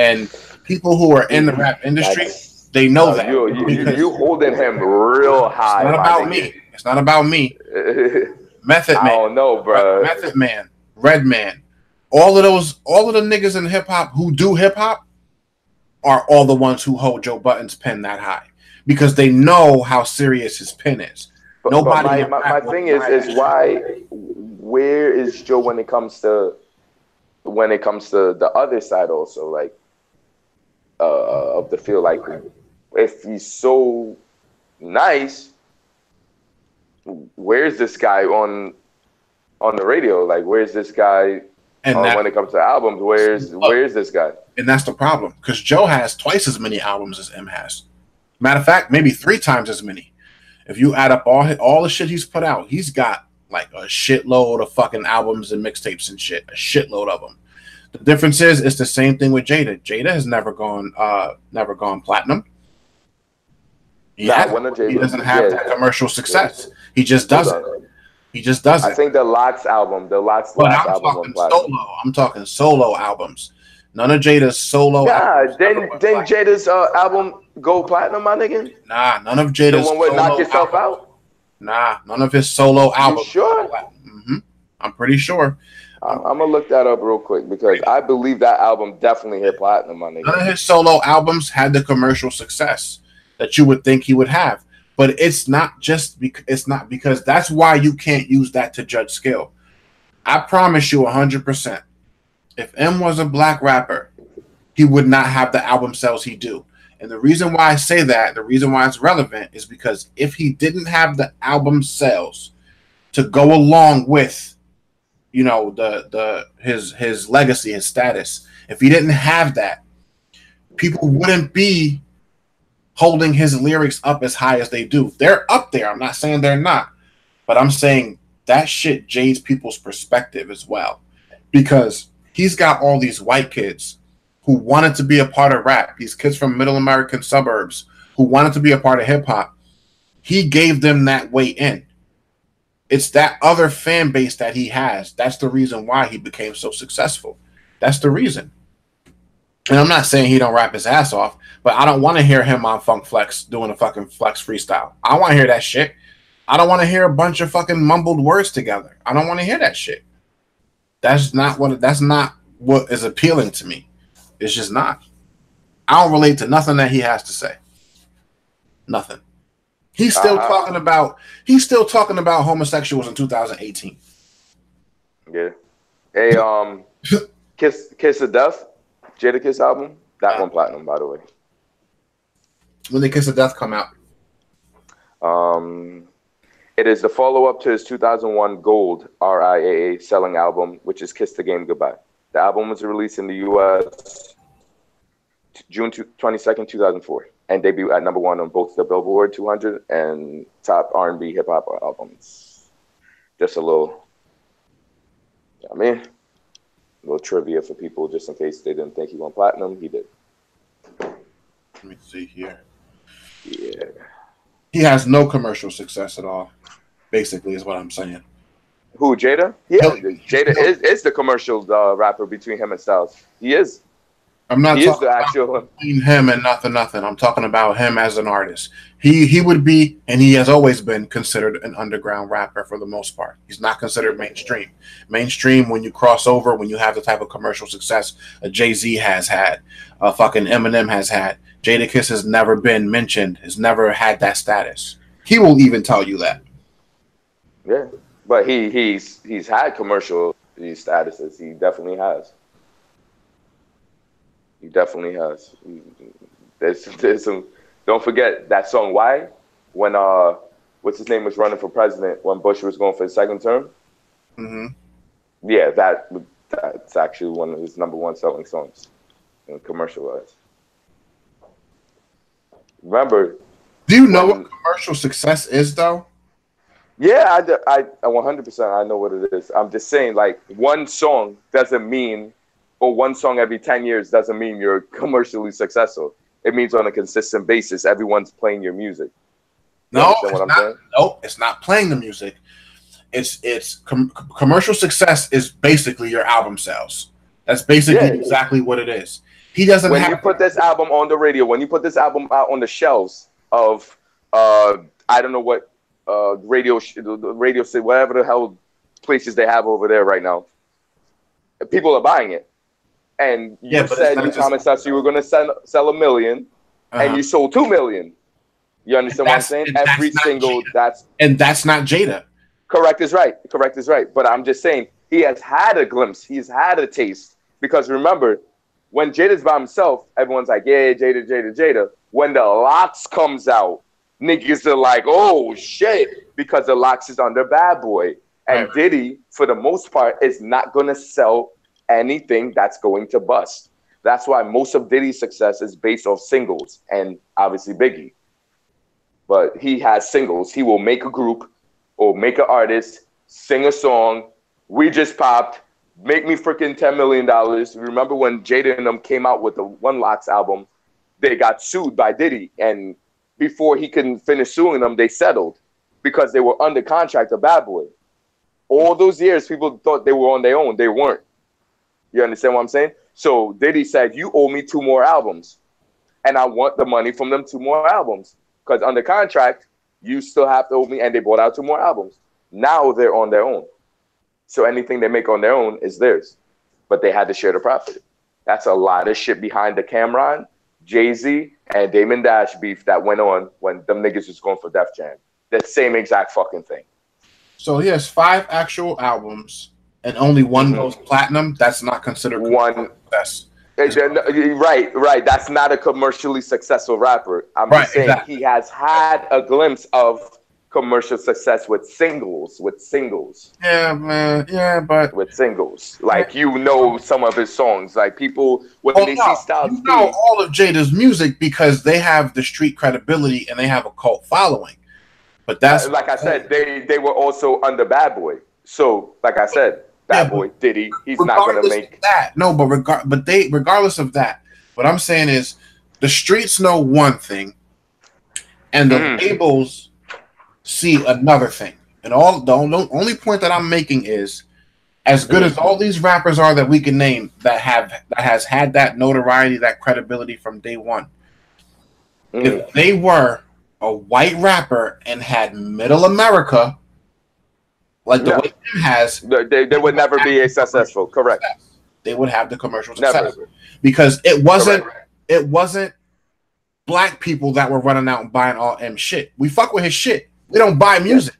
people who are in the rap industry, they know that. You holding him real high. It's not about me. It's not about me. Method Man. I don't know, bro. Method Man, Redman, all of the niggas in hip hop who do hip hop are all the ones who hold Joe Budden's pen that high because they know how serious his pen is. Nobody. But my thing is why. Where is Joe when it comes to the other side also, like of the field? Like if he's so nice, where's this guy on the radio? Like where's this guy when it comes to albums? Where's this guy? And that's the problem because Joe has twice as many albums as M has. Matter of fact, maybe 3 times as many. If you add up all the shit he's put out, he's got like a shitload of fucking albums and mixtapes and shit, a shitload of them. The difference is it's the same thing with Jada. Jada has never gone platinum. He doesn't have that commercial success. He just doesn't. He just doesn't. I think the Lox album, last album. I'm talking solo albums. None of Jada's solo. albums. Didn't Jada's album go platinum, my nigga? Nah, none of Jada's. The one with Knock Yourself Out. Nah, none of his solo albums. You sure? Mm-hmm. I'm pretty sure. I'm gonna look that up real quick because I believe that album definitely hit platinum, my nigga. None of his solo albums had the commercial success that you would think he would have, but it's not because that's why you can't use that to judge skill. I promise you 100%. If M was a black rapper, he would not have the album sales he do. And the reason why I say that, the reason why it's relevant is because if he didn't have the album sales to go along with, you know, his legacy, his status, if he didn't have that, people wouldn't be holding his lyrics up as high as they do. They're up there. I'm not saying they're not, but I'm saying that shit jades people's perspective as well, because he's got all these white kids who wanted to be a part of rap, these kids from middle American suburbs who wanted to be a part of hip hop, He gave them that way in. It's that other fan base that he has. That's the reason why he became so successful. That's the reason. And I'm not saying he don't rap his ass off, but I don't want to hear him on Funk Flex doing a fucking Flex freestyle. I want to hear that shit. I don't want to hear a bunch of fucking mumbled words together. I don't want to hear that shit. That's not what is appealing to me. It's just not. I don't relate to nothing that he has to say. Nothing. He's still talking about homosexuals in 2018. Yeah. Hey, Kiss of Death, Jadakiss album, that one platinum, by the way. When did Kiss of Death come out? It is the follow-up to his 2001 Gold RIAA selling album, which is Kiss the Game Goodbye. The album was released in the U.S. June 22nd, 2004, and debuted at #1 on both the Billboard 200 and top R&B hip-hop albums. Just a little, a little trivia for people, just in case they didn't think he won platinum. He did. Let me see here. Yeah. He has no commercial success at all, basically, is what I'm saying. Who, Jada? Yeah, Jada is the commercial rapper between him and Styles. He is. I'm not he talking is the actual about him and nothing. I'm talking about him as an artist. He would be, and he has always been considered an underground rapper for the most part. He's not considered mainstream. Mainstream, when you cross over, when you have the type of commercial success a Jay-Z has had, a fucking Eminem has had, Jadakiss has never been mentioned, has never had that status. He will even tell you that. Yeah, but he's had commercial statuses. He definitely has. He definitely has. There's some. Don't forget that song "Why" when what's his name was running for president when Bush was going for his second term. Mm-hmm. Yeah, that's actually one of his #1 selling songs, commercial-wise. Remember? Do you know what commercial success is, though? Yeah, I 100% I know what it is. I'm just saying, like, one song doesn't mean, or one song every 10 years doesn't mean you're commercially successful. It means on a consistent basis, everyone's playing your music. No, it's not playing the music. It's commercial success is basically your album sales. That's basically exactly what it is. He doesn't. When you put this album on the radio, when you put this album out on the shelves of I don't know what radio, whatever the hell places they have over there right now, people are buying it. And you said you promised us you were going to sell 1 million, and you sold 2 million. You understand what I'm saying? Every single that's not Jada. Correct is right. Correct is right. But I'm just saying he has had a glimpse. He's had a taste. Because remember, when Jada's by himself, everyone's like, yeah, Jada. When the Lox comes out, niggas are like, oh shit, because the Lox is under Bad Boy. And Diddy, for the most part, is not going to sell anything that's going to bust. That's why most of Diddy's success is based off singles, and obviously Biggie. But he has singles. He will make a group or make an artist, sing a song. We just popped. Make me freaking $10 million. Remember when Jada and them came out with the One Lox album, they got sued by Diddy. And before he could finish suing them, they settled because they were under contract to Bad Boy. All those years, people thought they were on their own. They weren't. You understand what I'm saying? So Diddy said, you owe me 2 more albums. And I want the money from them 2 more albums. Because under contract, you still have to owe me. And they bought out 2 more albums. Now they're on their own. So anything they make on their own is theirs. But they had to share the profit. That's a lot of shit behind the Cameron, Jay-Z, and Damon Dash beef that went on when them niggas was going for Def Jam. That same exact fucking thing. So he has 5 actual albums. And only one goes platinum. That's not considered one. Right. That's not a commercially successful rapper. I'm just saying he has had a glimpse of commercial success with singles. Yeah, man. Yeah, but with singles, like some of his songs. Like people when they see Styles, all of Jada's music because they have the street credibility and they have a cult following. But that's like I said, they were also under Bad Boy. So, like I said. Bad Boy, Diddy, he's not going to make that. No, but regardless of that, what I'm saying is the streets know one thing, and the labels see another thing. And all the only point that I'm making is, as good as all these rappers are that we can name that has had that notoriety, that credibility from day one, if they were a white rapper and had middle America, like the way Em has, they would never be a successful. Correct. They would have the commercial success because it wasn't black people that were running out and buying all M shit. We fuck with his shit. We don't buy music.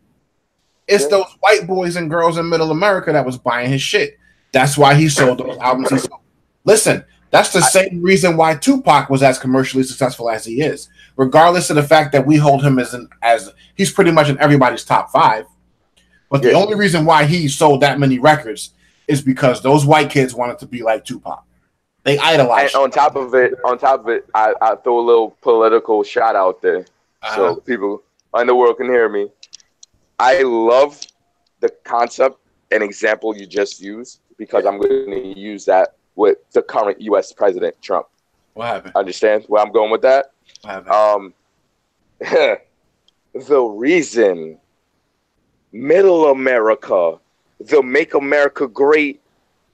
It's those white boys and girls in middle America that was buying his shit. That's why he sold those albums he sold. Listen, that's the same reason why Tupac was as commercially successful as he is, regardless of the fact that we hold him as he's pretty much in everybody's top 5. But the only reason why he sold that many records is because those white kids wanted to be like Tupac. They idolized. And on top of it, I throw a little political shot out there, so people in the world can hear me. I love the concept and example you just used because I'm going to use that with the current U.S. President Trump. What happened? Understand where I'm going with that? What happened? The reason middle America, the Make America Great,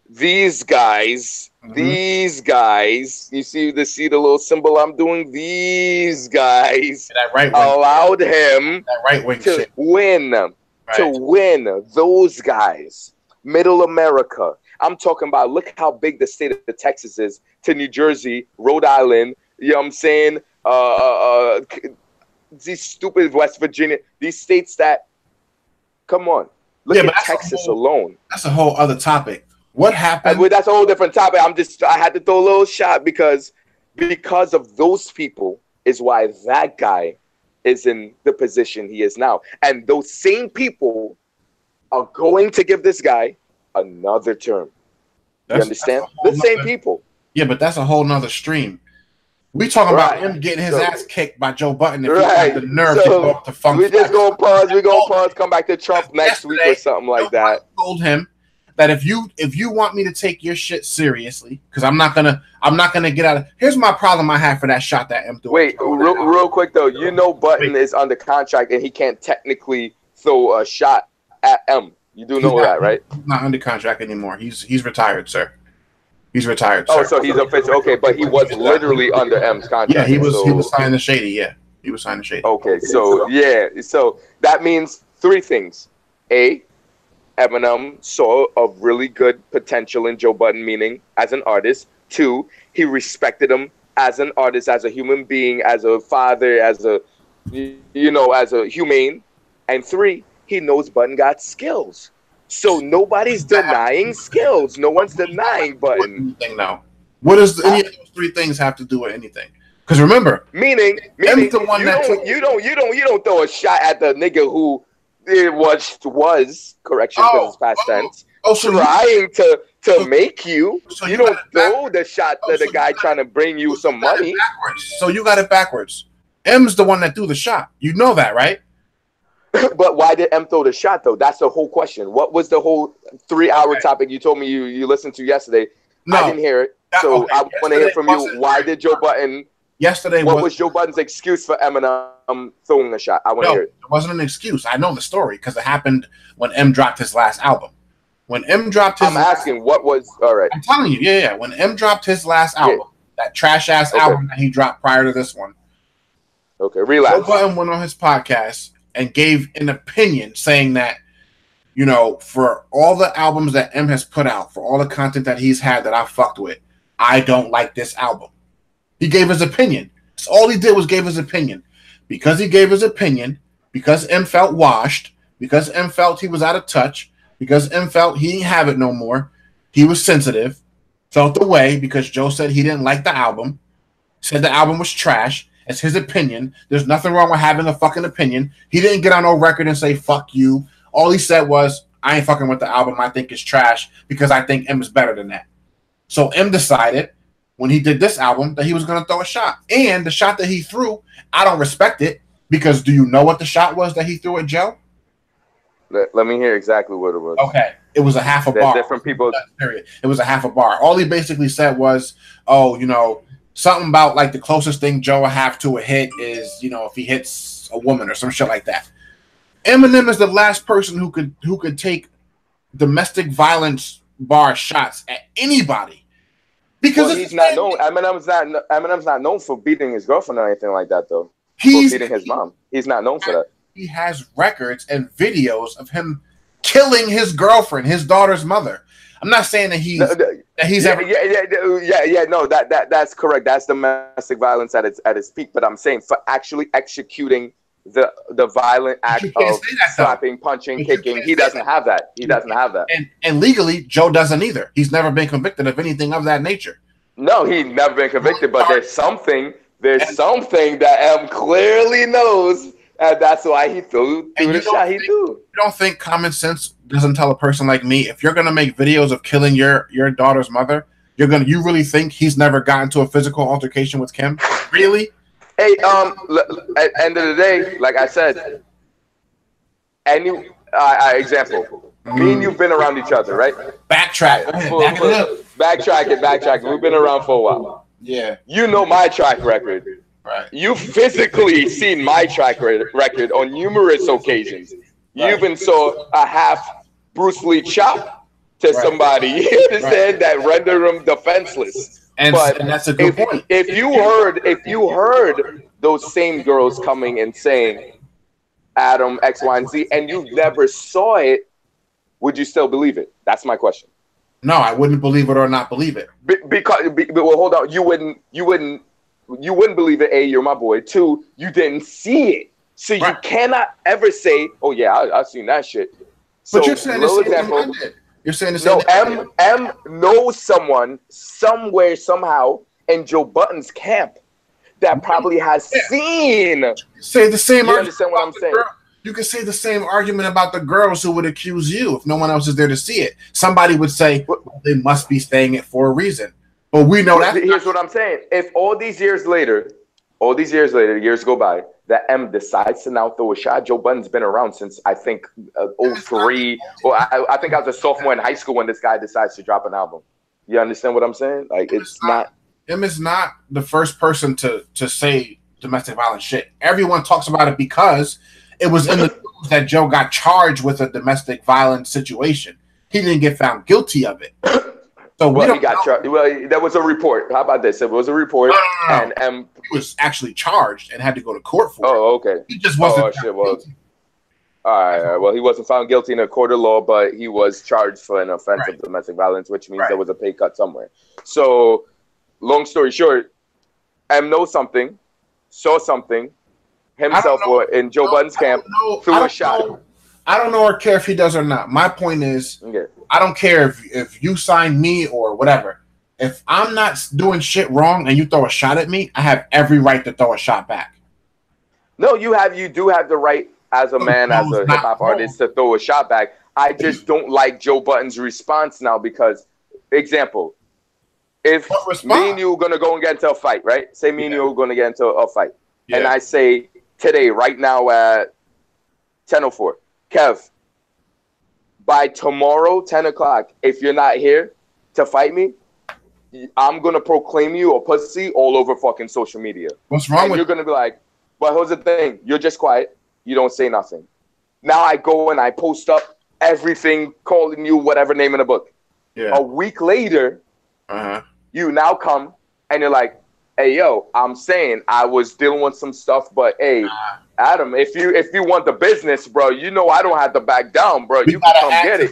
these guys, you see the little symbol I'm doing? These guys allowed him to win. To win those guys. Middle America. I'm talking about, look how big the state of Texas is to New Jersey, Rhode Island, you know what I'm saying? These stupid West Virginia, these states that, come on. Look at Texas alone. That's a whole other topic. What happened? That's a whole different topic. I had to throw a little shot because of those people is why that guy is in the position he is now. And those same people are going to give this guy another term. You understand? The same people. Yeah, but that's a whole nother stream. We talking about him getting his ass kicked by Joe Budden if he had the nerve to go up to Funk. We're just going to pause. We're going to pause. Come back to Trump next week or something like that. I told him that if you want me to take your shit seriously, because I'm not gonna get out of. Here's my problem I have for that shot that M threw. Wait, real quick though, you know Budden is under contract and he can't technically throw a shot at M. You do know that, right? He's not under contract anymore. He's retired, sir. He's retired, sir. Oh, so he's official. Okay, but he was literally under M's contract. Yeah, he was signing the shady. Yeah, he was signing shady. Okay, so so that means 3 things. A, Eminem saw a really good potential in Joe Budden, meaning as an artist. 2, he respected him as an artist, as a human being, as a father, as a as a humane. And 3, he knows Budden got skills. So nobody's denying skills. No one's denying Budden. Anything now? What does any of those 3 things have to do with anything? Because remember, meaning the one you don't throw a shot at the nigga who it was correction because it's past tense. Trying to make you. So you don't throw the shot to the guy trying to bring you some money. So you got it backwards. M's the one that threw the shot. You know that, right? But why did M throw the shot, though? That's the whole question. What was the whole 3-hour topic you told me you listened to yesterday? No, I didn't hear it. So I want to hear from you. Why did Joe Budden... What was Joe Budden's excuse for Eminem throwing the shot? I want to hear it. It wasn't an excuse. I know the story because it happened when M dropped his last album. When M dropped his... I'm asking, what was... All right. I'm telling you, yeah. When M dropped his last album, that trash-ass album that he dropped prior to this one. Okay, relax. Joe Budden went on his podcast and gave an opinion saying that, for all the albums that M has put out, for all the content that he's had that I fucked with, I don't like this album. He gave his opinion. So all he did was gave his opinion. Because he gave his opinion, because M felt washed, because M felt he was out of touch, because M felt he didn't have it no more, he was sensitive, felt the way because Joe said he didn't like the album, said the album was trash. It's his opinion. There's nothing wrong with having a fucking opinion. He didn't get on no record and say, fuck you. All he said was, I ain't fucking with the album. I think it's trash because I think M is better than that. So M decided when he did this album that he was going to throw a shot. And the shot that he threw, I don't respect it because do you know what the shot was that he threw at Joe? Let me hear exactly what it was. Okay. It was a half a bar. Different people. Period. It was a half a bar. All he basically said was, something about like the closest thing Joe will have to a hit is, if he hits a woman or some shit like that. Eminem is the last person who could take domestic violence bar shots at anybody. Because he's not known. Eminem's not known for beating his girlfriend or anything like that, though. He's beating his mom. He's not known for that. He has records and videos of him killing his girlfriend, his daughter's mother. I'm not saying that he's no, that's correct. That's domestic violence at its peak. But I'm saying for actually executing the violent act of slapping, punching, kicking, he doesn't have that. He doesn't have that. And legally, Joe doesn't either. He's never been convicted of anything of that nature. No, he's never been convicted. But there's something that M clearly knows. And that's why he threw the shot he threw. You don't think common sense doesn't tell a person like me, if you're gonna make videos of killing your daughter's mother, you really think he's never gotten to a physical altercation with Kim? Really? Hey, at the end of the day, like I said, example, me and you've been around each other, right? Backtrack. Backtrack. We've been around for a while. Yeah. You know my track record. Right. You've physically seen my track record on numerous occasions. You even saw a half Bruce Lee chop to somebody. You understand that rendered him defenseless. And that's a good point. If you heard those same girls coming and saying Adam X, Y, and Z, and you never saw it, would you still believe it? That's my question. No, I wouldn't believe it or not believe it. Well, hold on. You wouldn't believe it. A, you're my boy. Two, you didn't see it, so you cannot ever say, "Oh yeah, I've seen that shit." So, but you're saying the same thing I did. You're saying the same thing. M knows someone somewhere somehow in Joe Budden's camp that probably has seen. Say the same. You understand what I'm saying? You could say the same argument about the girls who would accuse you if no one else is there to see it. Somebody would say, well, they must be saying it for a reason. But we know that. Here's what I'm saying. If all these years later, years go by, that M decides to now throw a shot, Joe Budden's been around since, I think, 03. Or I think I was a sophomore in high school when this guy decides to drop an album. You understand what I'm saying? Like, it's not. M is not the first person to say domestic violence shit. Everyone talks about it because it was in the news that Joe got charged with a domestic violence situation. He didn't get found guilty of it. So he got charged. Well, there was a report. How about this? It was a report, and he was actually charged and had to go to court for it. Oh, okay. He just wasn't. All right. Well, he wasn't found guilty in a court of law, but he was charged for an offense of domestic violence, which means there was a pay cut somewhere. So, long story short, M knows something, saw something, himself or in Joe Budden's camp, threw a shot. I don't know or care if he does or not. My point is, I don't care if you sign me or whatever. If I'm not doing shit wrong and you throw a shot at me, I have every right to throw a shot back. No, you do have the right as a man, as a hip hop artist, to throw a shot back. I just don't like Joe Budden's response now because, example, if me and you are gonna go and get into a fight, right? Say me and you are gonna get into a fight, and I say today, right now at 10:04, Kev, by tomorrow, 10 o'clock, if you're not here to fight me, I'm going to proclaim you a pussy all over fucking social media. What's wrong with you? You're going to be like, well, here's the thing. You're just quiet. You don't say nothing. Now I go and I post up everything, calling you whatever name in the book. Yeah. A week later, you now come and you're like, hey, yo, I'm saying I was dealing with some stuff, but hey, Adam, if you want the business, bro, you know I don't have to back down, bro. You can come get it.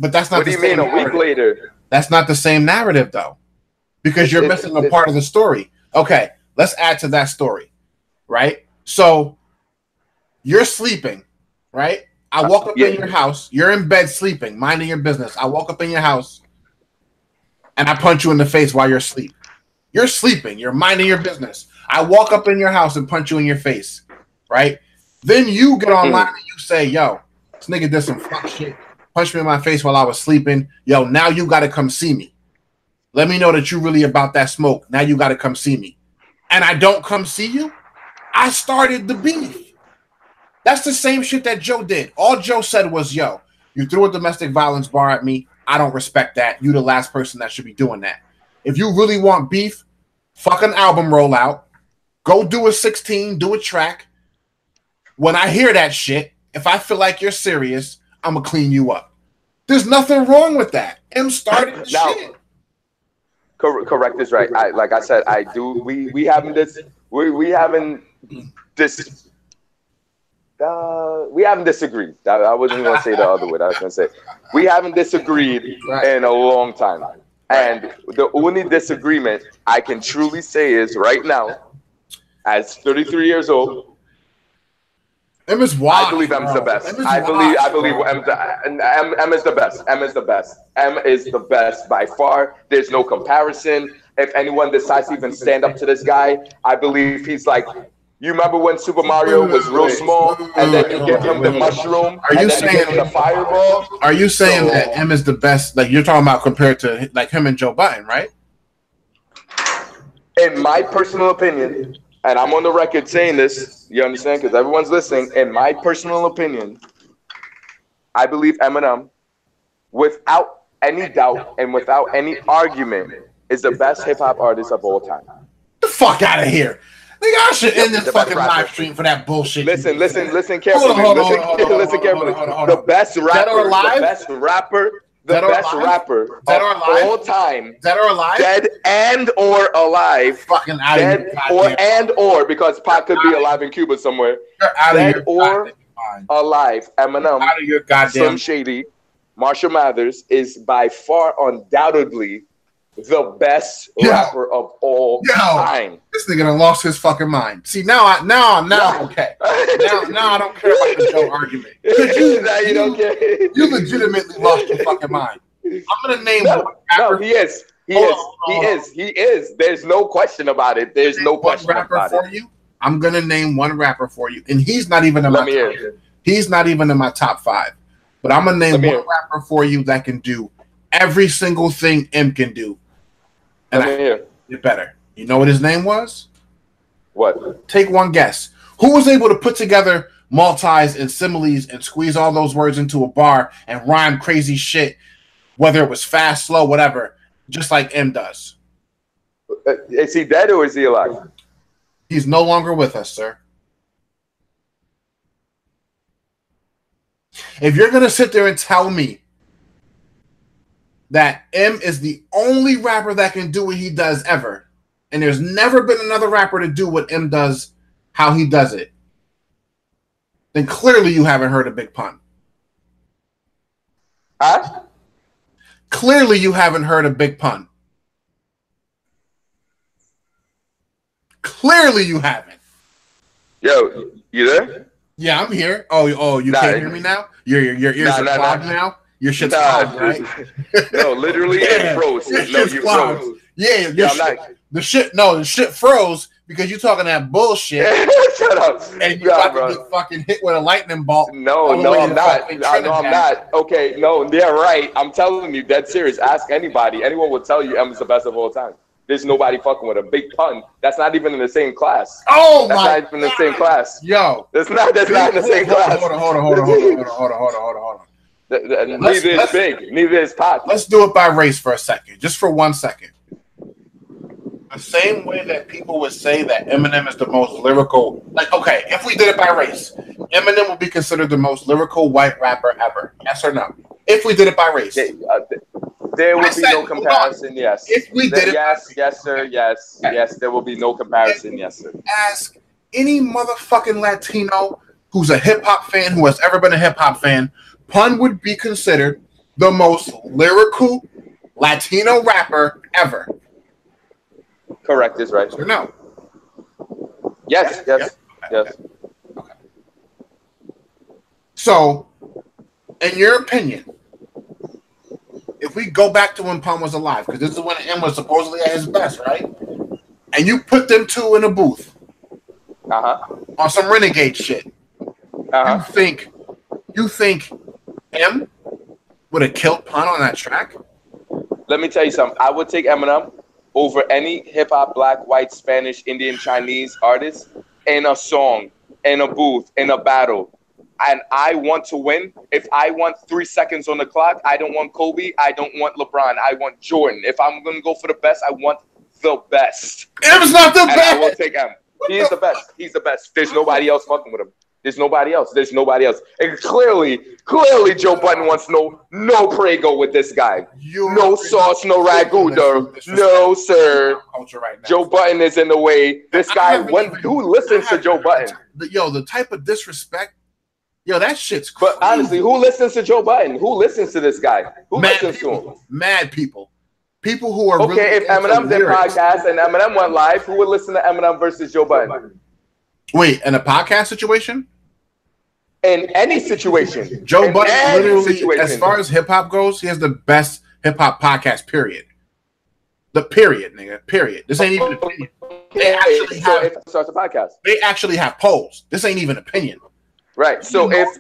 But that's not. What do you mean a week later? That's not the same narrative, though, because you're missing a part of the story. Okay, let's add to that story, right? So you're sleeping, right? I walk up in your house. You're in bed sleeping, minding your business. I walk up in your house, and I punch you in the face while you're asleep. You're sleeping. You're minding your business. I walk up in your house and punch you in your face. Right? Then you get online and you say, yo, this nigga did some fuck shit. Punched me in my face while I was sleeping. Yo, now you got to come see me. Let me know that you really about that smoke. Now you got to come see me. And I don't come see you? I started the beef. That's the same shit that Joe did. All Joe said was, yo, you threw a domestic violence bar at me. I don't respect that. You the last person that should be doing that. If you really want beef, fuck an album rollout. Go do a 16, do a track. When I hear that shit, if I feel like you're serious, I'm gonna clean you up. There's nothing wrong with that. M started the shit. Correct is right. Like I said, I do. We haven't disagreed. I wasn't going to say the other word. I was going to say we haven't disagreed in a long time. And the only disagreement I can truly say is right now, as 33 years old, M is washed, I believe M's the best. I believe M is the best. M is the best. M is the best by far. There's no comparison. If anyone decides to even stand up to this guy, I believe he's like, you remember when Super Mario was real small, and then you give him the mushroom, and then you give him the fireball? Are you saying that M is the best? Like you're talking about compared to like him and Joe Budden, right? In my personal opinion, and I'm on the record saying this, you understand? Because everyone's listening. In my personal opinion, I believe Eminem, without any doubt and without any argument, is the best hip hop artist of all time. Get the fuck out of here. Nigga, I should end this fucking live stream for that bullshit. Listen carefully. Listen carefully. The best rapper, the best rapper of all time, dead or alive, dead and or alive, fucking out dead or because Pac could be alive in Cuba somewhere, dead or alive. Eminem, out of your goddamn Slim Shady, Marshall Mathers is by far undoubtedly the best rapper of all time. This nigga done lost his fucking mind. See, now I'm okay. Now I don't care about the Joe argument. You don't care. You legitimately lost your fucking mind. I'm gonna name one rapper. No, he is. He is. There's no question about it. There's no question about it. You. I'm gonna name one rapper for you, and he's not even in my top. He's not even in my top 5. But I'm gonna name one rapper for you that can do every single thing M can do. And you're better. You know what his name was? What? Take one guess. Who was able to put together multis and similes and squeeze all those words into a bar and rhyme crazy shit, whether it was fast, slow, whatever, just like M does? Is he dead or is he alive? He's no longer with us, sir. If you're going to sit there and tell me that M is the only rapper that can do what he does ever, and there's never been another rapper to do what M does, how he does it, then clearly you haven't heard a Big Pun. Huh? Clearly you haven't heard a Big Pun. Clearly you haven't. Yo, you there? Yeah, I'm here. Oh, you can't hear me now? Your ears are clogged now? Your shit's clogged, right? No, literally it froze. No, you froze. Yeah, the shit froze because you're talking that bullshit. Shut up. And you got to get fucking hit with a lightning bolt. No, I'm not. I'm not. Okay, no, yeah, right. I'm telling you, dead serious. Ask anybody. Anyone will tell you M is the best of all time. There's nobody fucking with a Big Pun. That's not even in the same class. Oh that's my! That's not even in the same class. Yo, that's not in the same class. Hold on. Neither is Big. Neither is Pac. Let's do it by race for a second, just for 1 second. The same way that people would say that Eminem is the most lyrical, like, okay, if we did it by race, Eminem would be considered the most lyrical white rapper ever. Yes or no? If we did it by race. There would be no comparison, yes. If we did it, yes, sir, yes, there will be no comparison, yes, sir. Ask any motherfucking Latino who's a hip hop fan, who has ever been a hip hop fan, Pun would be considered the most lyrical Latino rapper ever. Correct is right. Or no? Yes. Okay. So, in your opinion, if we go back to when Pun was alive, because this is when M was supposedly at his best, right? And you put them two in a booth on some renegade shit, you think M would have killed Pun on that track? Let me tell you something. I would take Eminem over any hip-hop, black, white, Spanish, Indian, Chinese artist in a song, in a booth, in a battle. And I want to win. If I want 3 seconds on the clock, I don't want Kobe. I don't want LeBron. I want Jordan. If I'm going to go for the best, I want the best. M's not the best. I will take M. He is the best. He's the best. There's nobody else fucking with him. There's nobody else. There's nobody else. And clearly, Joe Budden wants no Prego with this guy. No sauce, no ragu, though. No, sir. Right, Joe Budden is in the way. This guy, who listens to Joe Budden? Yo, the type of disrespect. Yo, that shit's crazy. But honestly, who listens to Joe Budden? Who listens to this guy? Who listens to him? Mad people. People who are okay. Really if Eminem did podcast and Eminem went live, who would listen to Eminem versus Joe Budden? Wait, in a podcast situation? In any situation. Joe Budden literally, as far as hip hop goes, he has the best hip hop podcast. Period. The period, nigga. Period. This ain't even opinion. They actually have starts a podcast. They actually have polls. This ain't even opinion. Right. So if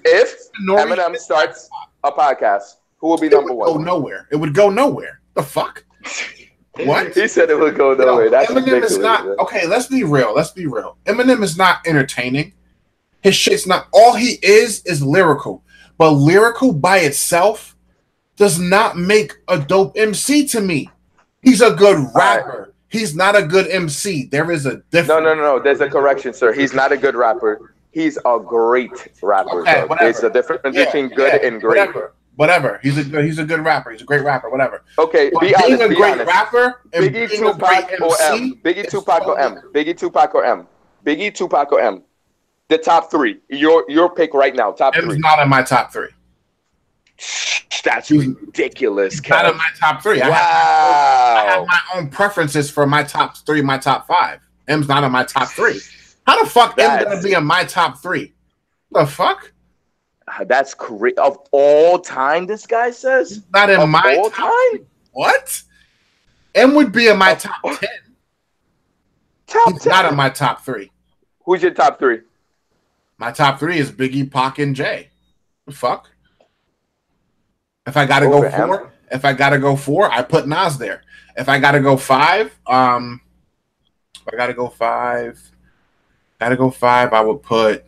Eminem starts a podcast, who will be number one? It would go nowhere. It would go nowhere. The fuck? What? He said it would go nowhere. That's Eminem ridiculous. Is not okay. Let's be real. Eminem is not entertaining. His shit's not. All he is lyrical. But lyrical by itself does not make a dope MC to me. He's a good rapper. Right. He's not a good MC. There is a difference. No. There's a correction, sir. He's not a good rapper. He's a great rapper. Okay, there's a difference between good and great. Whatever. He's a good rapper. He's a great rapper. Whatever. Okay, but be honest. Being a great rapper, Biggie, Tupac, or M. Biggie, Tupac, or M. Biggie, Tupac, or M. Biggie, Tupac, or M. The top three. Your pick right now. Top three. It's not in my top three. That's ridiculous. Not in my top three. Wow. I have my own preferences for my top three, my top five. M's not in my top three. How the fuck M gonna be in my top three? The fuck? That's great. Of all time, this guy says? Not in my top time? What? M would be in my top 10. He's 10. Not in my top three. Who's your top three? My top three is Biggie, Pac, and Jay. The fuck? If I gotta go four, I put Nas there. If I gotta go five, I would put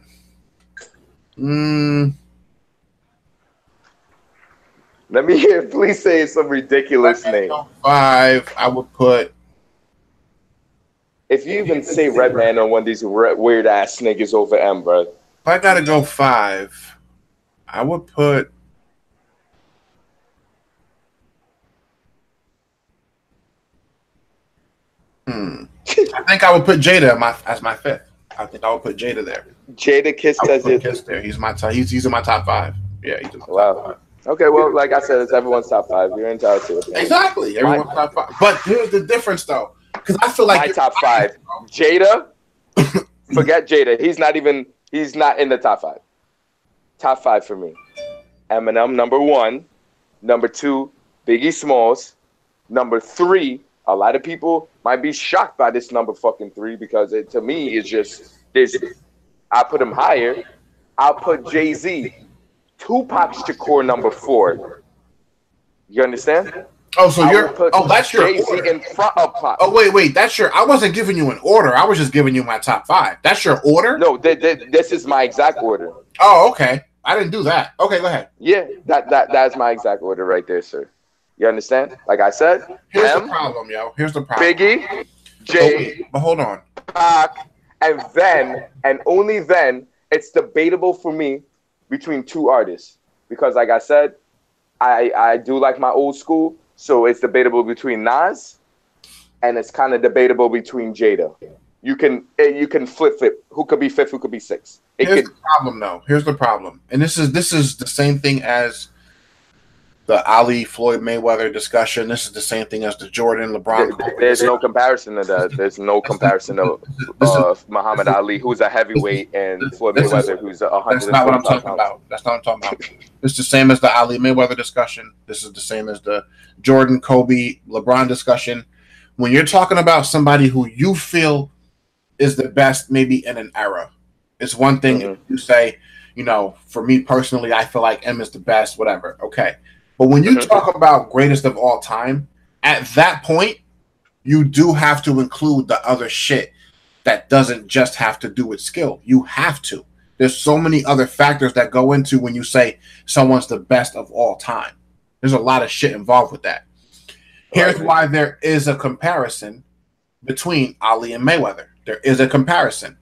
Let me hear. Please say some ridiculous name. Five, I would put. If you even say Redman on one of these weird ass niggas over M, bro. If I gotta go five, I would put. I think I would put Jada as my fifth. I think I would put Jada there. Jada Kiss does it. Kiss there. He's my top. He's in my top five. Yeah, he's in my top five. Okay, well, like I said, it's everyone's top five. You're entitled to it. Exactly, everyone's top five. But here's the difference, though, because I feel like my top five. Jada, forget Jada. He's not in the top five. Top five for me. Eminem, number one. Number two, Biggie Smalls. Number three. A lot of people might be shocked by this number fucking three because to me it's just this. I put him higher. I'll put Jay-Z. Tupac Shakur number four. You understand? Oh, so that's your Jay-Z order. in front of Pac. Oh, wait. That's your. I wasn't giving you an order. I was just giving you my top five. That's your order? No, this is my exact order. Oh, okay. I didn't do that. Okay, go ahead. Yeah, that's my exact order right there, sir. You understand? Like I said, here's the problem, yo. Here's the problem. Biggie, Jay, but hold on. Pac, and then, and only then, it's debatable for me between two artists. Because like I said, I do like my old school, so it's debatable between Nas, and it's kind of debatable between Jada. You can flip. Who could be fifth? Who could be sixth? Here's the problem, though. Here's the problem, and this is the same thing as the Ali Floyd Mayweather discussion. This is the same thing as the Jordan LeBron. There's no comparison to that. There's no comparison of Muhammad Ali, who's a heavyweight, and Floyd Mayweather, who's 100. That's not what I'm talking about. That's not what I'm talking about. It's the same as the Ali Mayweather discussion. This is the same as the Jordan, Kobe, LeBron discussion. When you're talking about somebody who you feel is the best, maybe in an era, it's one thing if you say, for me personally, I feel like M is the best, whatever. Okay. But when you talk about greatest of all time, at that point, you do have to include the other shit that doesn't just have to do with skill. You have to. There's so many other factors that go into when you say someone's the best of all time. There's a lot of shit involved with that. Here's why there is a comparison between Ali and Mayweather. There is a comparison.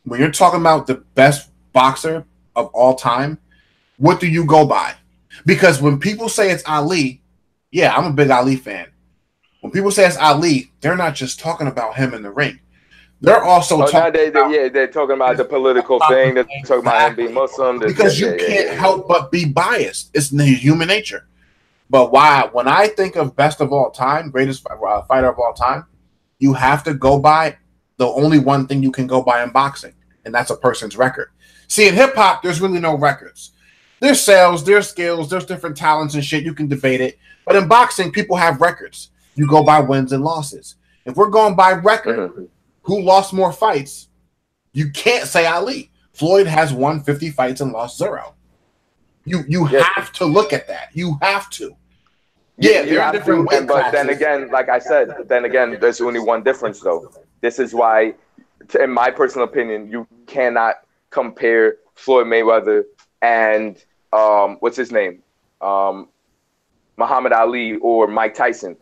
When you're talking about the best boxer of all time, what do you go by? Because when people say it's Ali, yeah, I'm a big Ali fan. When people say it's Ali, they're not just talking about him in the ring. They're also talking they're talking about the political thing. They're talking about him being Muslim. Because you can't help but be biased. It's human nature. But when I think of best of all time, greatest fighter of all time, you have to go by the only one thing you can go by in boxing, and that's a person's record. See, in hip hop, there's really no records. There's sales, there's skills, there's different talents and shit. You can debate it. But in boxing, people have records. You go by wins and losses. If we're going by record, who lost more fights? You can't say Ali. Floyd has won 50 fights and lost 0. You have to look at that. You have to. Yeah, there are different weight classes. But then again, like I said, there's only one difference though. This is why, in my personal opinion, you cannot compare Floyd Mayweather and what's his name, Muhammad Ali or Mike Tyson.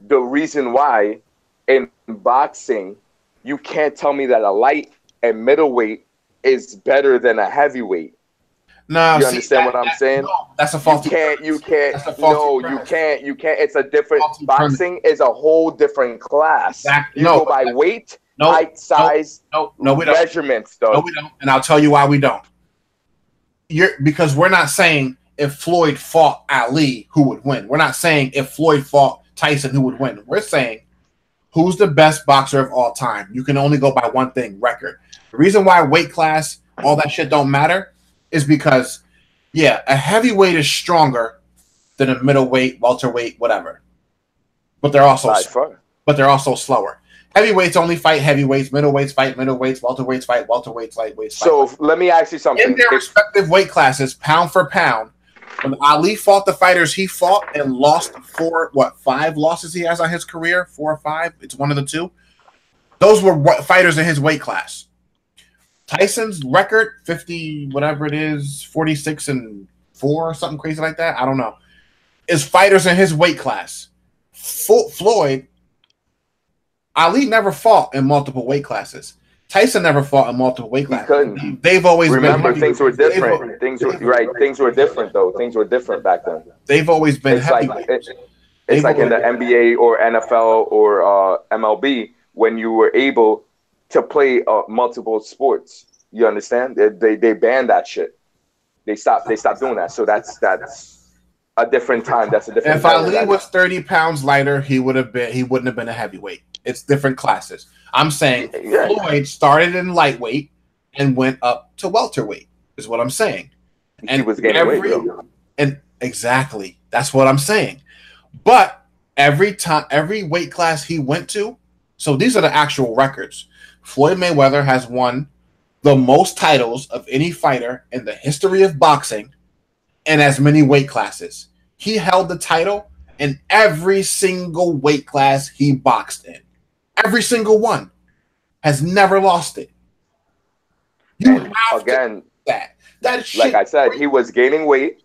The reason why in boxing, you can't tell me that a light and middleweight is better than a heavyweight. No, you understand what I'm saying? No, that's a faulty. You can't. It's a different. Boxing is a whole different class. You go by weight, height, size, measurements, though. No, we don't. And I'll tell you why we don't. Because we're not saying if Floyd fought Ali, who would win. We're not saying if Floyd fought Tyson, who would win. We're saying who's the best boxer of all time. You can only go by one thing: record. The reason why weight class, all that shit don't matter, is because, a heavyweight is stronger than a middleweight, welterweight, whatever. But they're also slower. Heavyweights only fight heavyweights, middleweights fight middleweights, welterweights fight welterweights, lightweights fight. So let me ask you something. In their respective weight classes, pound for pound, when Ali fought the fighters he fought and lost 5 losses he has on his career, 4 or 5, it's one of the two. Those were fighters in his weight class. Tyson's record, 50, whatever it is, 46-4 or something crazy like that, I don't know, is fighters in his weight class. Floyd, Ali never fought in multiple weight classes. Tyson never fought in multiple weight classes. He couldn't. They've always remember things were different. Things were different though. Things were different back then. They've always been it's like in the NBA or NFL or MLB when you were able to play multiple sports. You understand? They banned that shit. They stopped doing that. So that's a different time. That's a different. If Ali was 30 pounds lighter, he wouldn't have been a heavyweight. It's different classes. I'm saying Floyd started in lightweight and went up to welterweight. Is what I'm saying. And he was getting weight, though. And exactly, that's what I'm saying. But every weight class he went to. So these are the actual records. Floyd Mayweather has won the most titles of any fighter in the history of boxing in as many weight classes. He held the title in every single weight class he boxed in. Every single one. Has never lost it. You have to that shit. Like I said, he was gaining weight.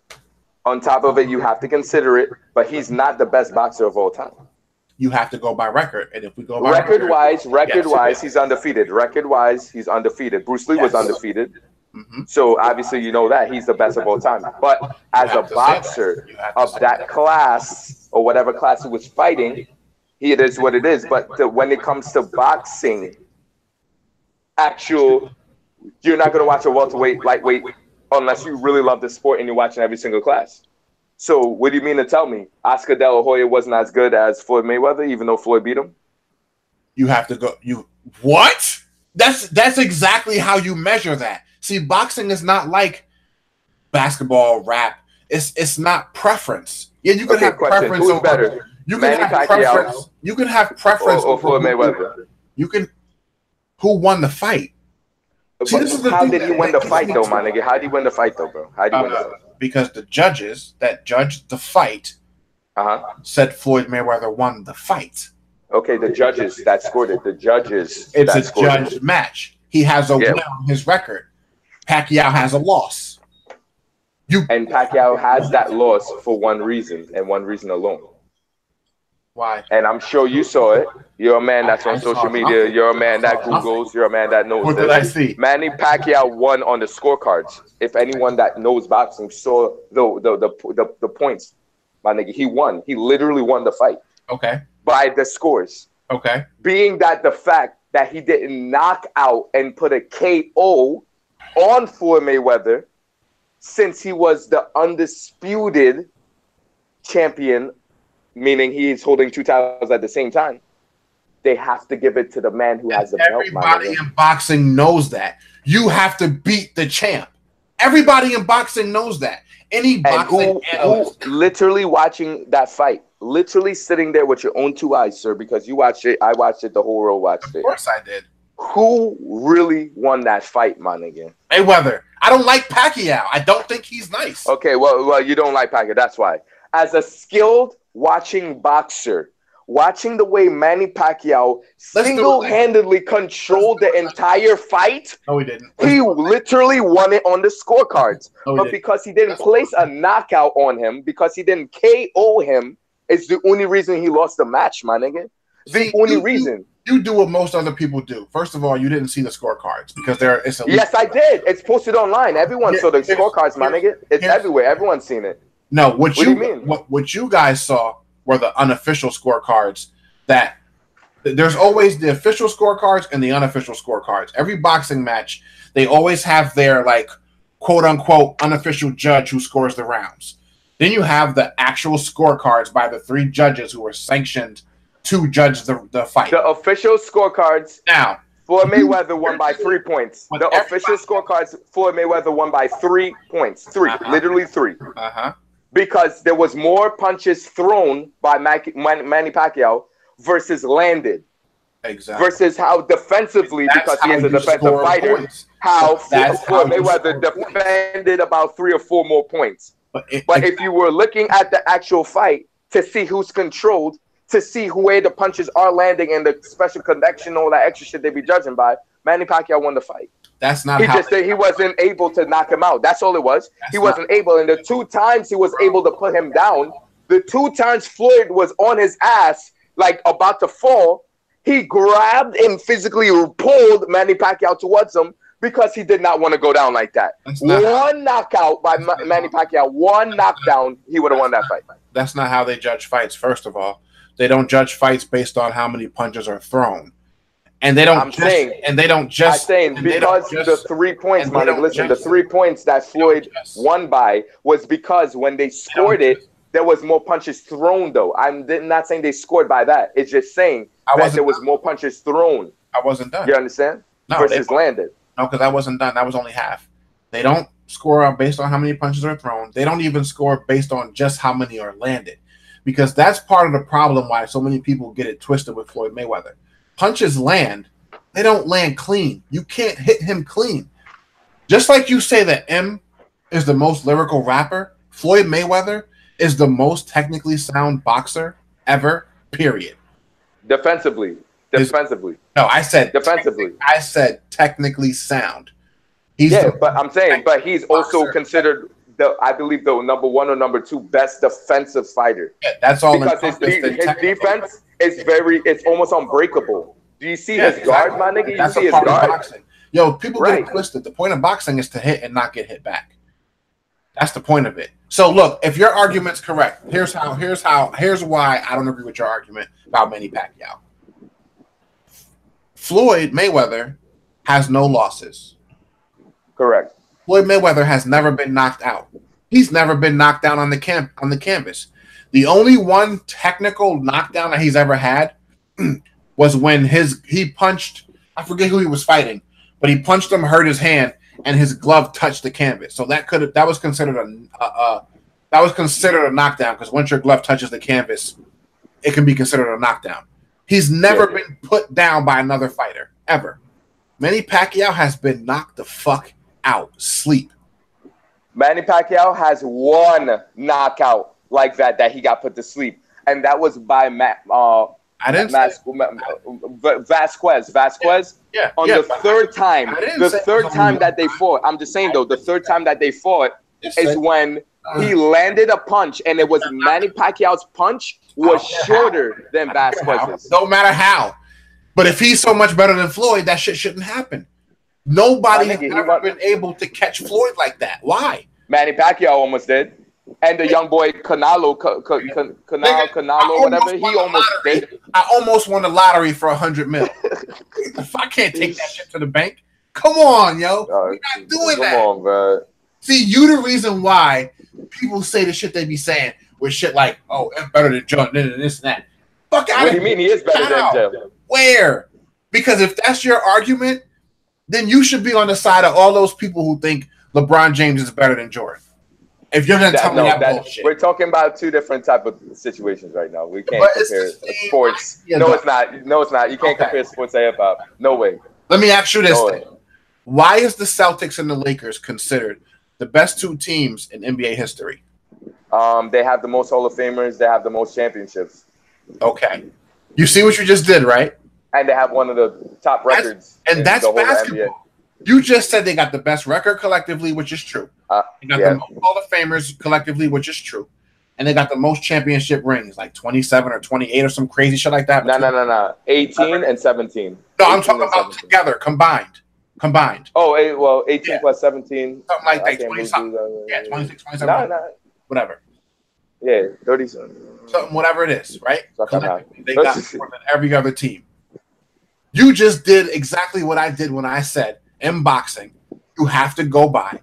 On top of it, you have to consider it, but he's not the best boxer of all time. You have to go by record, and if we go by record-wise, he's undefeated. Record-wise, he's undefeated. Bruce Lee was undefeated, so obviously you know that he's the best of all time. But as a boxer of that class or whatever class he was fighting, it is what it is. But when it comes to boxing, you're not going to watch a welterweight, lightweight, unless you really love the sport and you're watching every single class. So what do you mean to tell me Oscar De La Hoya wasn't as good as Floyd Mayweather, even though Floyd beat him? You have to go. What? That's exactly how you measure that. See, boxing is not like basketball, rap. It's not preference. Yeah, you can have preference. Who's better? You can have preference. You can have preference or Floyd Mayweather. You can. Who won the fight? See, how did he win the fight, though, my nigga? How did he win the fight, though, bro? How did he win the fight? Because the judges that judged the fight said Floyd Mayweather won the fight. Okay, the judges that scored it. The judges. It's a judged match. He has a win on his record. Pacquiao has a loss. And Pacquiao has that loss for one reason and one reason alone. Why? And I'm sure you saw it. You're a man that's on social media. You're a man that Googles. You're a man that knows. What did I see? Manny Pacquiao won on the scorecards. If anyone that knows boxing saw the points, my nigga, he won. He literally won the fight. Okay. By the scores. Okay. Being that the fact that he didn't knock out and put a KO on Floyd Mayweather, since he was the undisputed champion, meaning he's holding 2 titles at the same time, they have to give it to the man who has the belt. Everybody in boxing knows that. You have to beat the champ. Everybody in boxing knows that. Any boxing who literally watching that fight, literally sitting there with your own 2 eyes, sir, because you watched it, I watched it, the whole world watched it. Of course I did. Who really won that fight, my nigga? Mayweather. I don't like Pacquiao. I don't think he's nice. Okay, well, you don't like Pacquiao. That's why. As a skilled watching boxer, watching the way Manny Pacquiao single-handedly controlled the entire fight. No, he didn't. He literally won it on the scorecards. But because he didn't place a knockout on him, because he didn't KO him, it's the only reason he lost the match, my nigga. The only reason. You do what most other people do. First of all, you didn't see the scorecards because it's a Yes, I did. It's posted online. Everyone saw the scorecards, my nigga. It's everywhere. Everyone's seen it. No, what do you mean? What you guys saw were the unofficial scorecards. That there's always the official scorecards and the unofficial scorecards. Every boxing match, they always have their like quote unquote unofficial judge who scores the rounds. Then you have the actual scorecards by the 3 judges who were sanctioned to judge the fight. The official scorecards. Now, Floyd Mayweather won by 3 points. The official scorecards, Floyd Mayweather won by 3 points. 3, literally 3. Because there was more punches thrown by Manny Pacquiao versus landed. Exactly. Versus how defensively, because he is a defensive fighter, how Floyd Mayweather defended about 3 or 4 more points. But if you were looking at the actual fight to see who's controlled, to see where the punches are landing and the special connection, all that extra shit they be judging by, Manny Pacquiao won the fight. That's not. He just said he wasn't able to knock him out. That's all it was. He wasn't able, and the 2 times he was able to put him down, the 2 times Floyd was on his ass, like about to fall, he grabbed and physically pulled Manny Pacquiao towards him because he did not want to go down like that. One knockout by Manny Pacquiao, one knockdown, he would have won that fight. That's not how they judge fights. First of all, they don't judge fights based on how many punches are thrown. And they don't because the 3 points, my nigga, listen, the 3 points that Floyd won by was because when they scored it, there was more punches thrown, though. I'm not saying they scored by that. It's just saying that there was more punches thrown. I wasn't done. You understand? No, versus landed. No, because I wasn't done. That was only half. They don't score based on how many punches are thrown. They don't even score based on just how many are landed. Because that's part of the problem why so many people get it twisted with Floyd Mayweather. Punches land. They don't land clean. You can't hit him clean. Just like you say that M is the most lyrical rapper, Floyd Mayweather is the most technically sound boxer ever, period. Defensively. No, I said defensively. I said technically sound. But I'm saying, but he's also considered I believe the number 1 or number 2 best defensive fighter. Yeah, that's all. Because his defense is it's almost unbreakable. Do you see his guard, my nigga? You see his guard? Boxing. Yo, people get it twisted. The point of boxing is to hit and not get hit back. That's the point of it. So look, if your argument's correct, here's why I don't agree with your argument about Manny Pacquiao. Floyd Mayweather has no losses. Correct. Floyd Mayweather has never been knocked out. He's never been knocked down on the canvas. The only one technical knockdown that he's ever had was when he punched, I forget who he was fighting, but he punched him, hurt his hand, and his glove touched the canvas. So that was considered a knockdown, because once your glove touches the canvas, it can be considered a knockdown. He's never been put down by another fighter, ever. Manny Pacquiao has been knocked the fuck out, sleep. Manny Pacquiao has 1 knockout like that he got put to sleep, and that was by Vasquez. Yeah. On the third time that they fought. I'm just saying though, the third time that they fought is when he landed a punch, and it was Manny Pacquiao's punch was shorter than Vasquez's. No matter how. But if he's so much better than Floyd, that shit shouldn't happen. Nobody has ever been able to catch Floyd like that. Why? Manny Pacquiao almost did. And the young boy Canelo, whatever, he almost did. I almost won the lottery for $100 million. If I can't take that shit to the bank, come on, yo. We're not doing that. Come on, bro. See, you the reason why people say the shit they be saying with shit like, oh, it's better than Jordan and this and that. Fuck out of here. What do you mean he is better than Jordan? Where? Because if that's your argument, then you should be on the side of all those people who think LeBron James is better than Jordan. If you're gonna tell me that bullshit, we're talking about two different type of situations right now. We can't compare sports. No, it's not. No, it's not. You can't compare sports to hip hop. No way. Let me ask you this: why is the Celtics and the Lakers considered the best two teams in NBA history? They have the most Hall of Famers. They have the most championships. Okay, you see what you just did, right? And they have one of the top records. That's basketball. You just said they got the best record collectively, which is true. They got the most Hall of Famers collectively, which is true. And they got the most championship rings, like 27 or 28 or some crazy shit like that. No. 18 and 17. No, I'm talking about together, combined. Oh, well, 18 plus 17. Something like that. 20-something. Yeah, 26, 27. Whatever. Yeah, 30. Something, whatever it is, right? They got more than every other team. You just did exactly what I did when I said, in boxing, you have to go by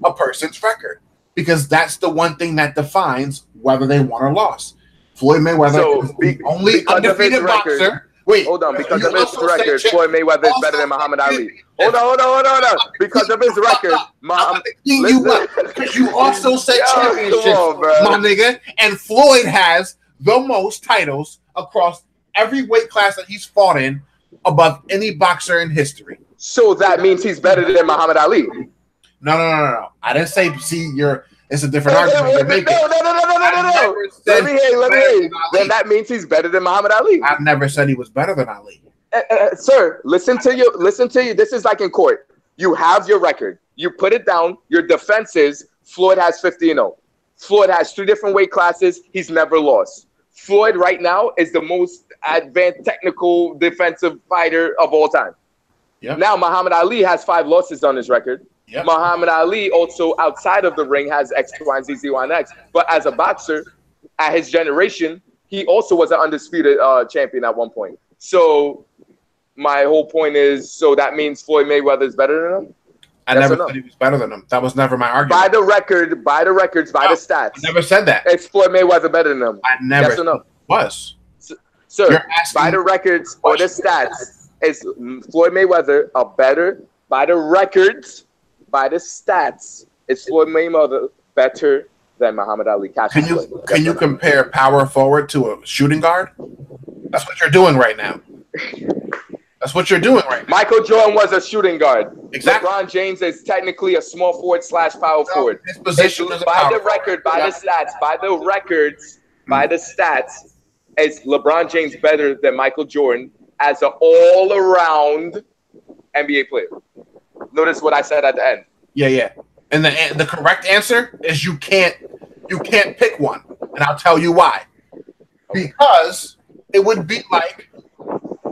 a person's record because that's the one thing that defines whether they won or lost. Floyd Mayweather is the only undefeated boxer. Wait, hold on. Because of his record, Floyd Mayweather is better than Muhammad Ali. Hold on. Because of his record, you also said championships, my nigga. And Floyd has the most titles across every weight class that he's fought in above any boxer in history. So that means he's better than Muhammad Ali. No. I didn't say. See, it's a different argument. No. Let me hear. Then that means he's better than Muhammad Ali. I never said he was better than Ali. Sir, listen to you. This is like in court. You have your record. You put it down. Your defense is Floyd has 50-0. Floyd has 2 different weight classes. He's never lost. Floyd right now is the most advanced technical defensive fighter of all time. Yep. Now Muhammad Ali has 5 losses on his record. Yep. Muhammad Ali also outside of the ring has X, Y, and Z, Z, Y, and X. But as a boxer, at his generation, he also was an undisputed champion at one point. So my whole point is, so that means Floyd Mayweather is better than him? I never said he was better than him. That was never my argument. By the records, by the stats. I never said that. It's Floyd Mayweather better than him. I never yes or no? Was. Sir, by the records or the stats, is Floyd Mayweather a better, by the records, by the stats, is Floyd Mayweather better than Muhammad Ali? Can you compare power forward to a shooting guard? That's what you're doing right now. That's what you're doing right now. Michael Jordan was a shooting guard. Exactly. LeBron James is technically a small forward / power forward. His position is by the record, by the stats, by the records, by the stats, is LeBron James better than Michael Jordan as an all-around NBA player? Notice what I said at the end. Yeah. And the correct answer is you can't pick one, and I'll tell you why. Because it would be like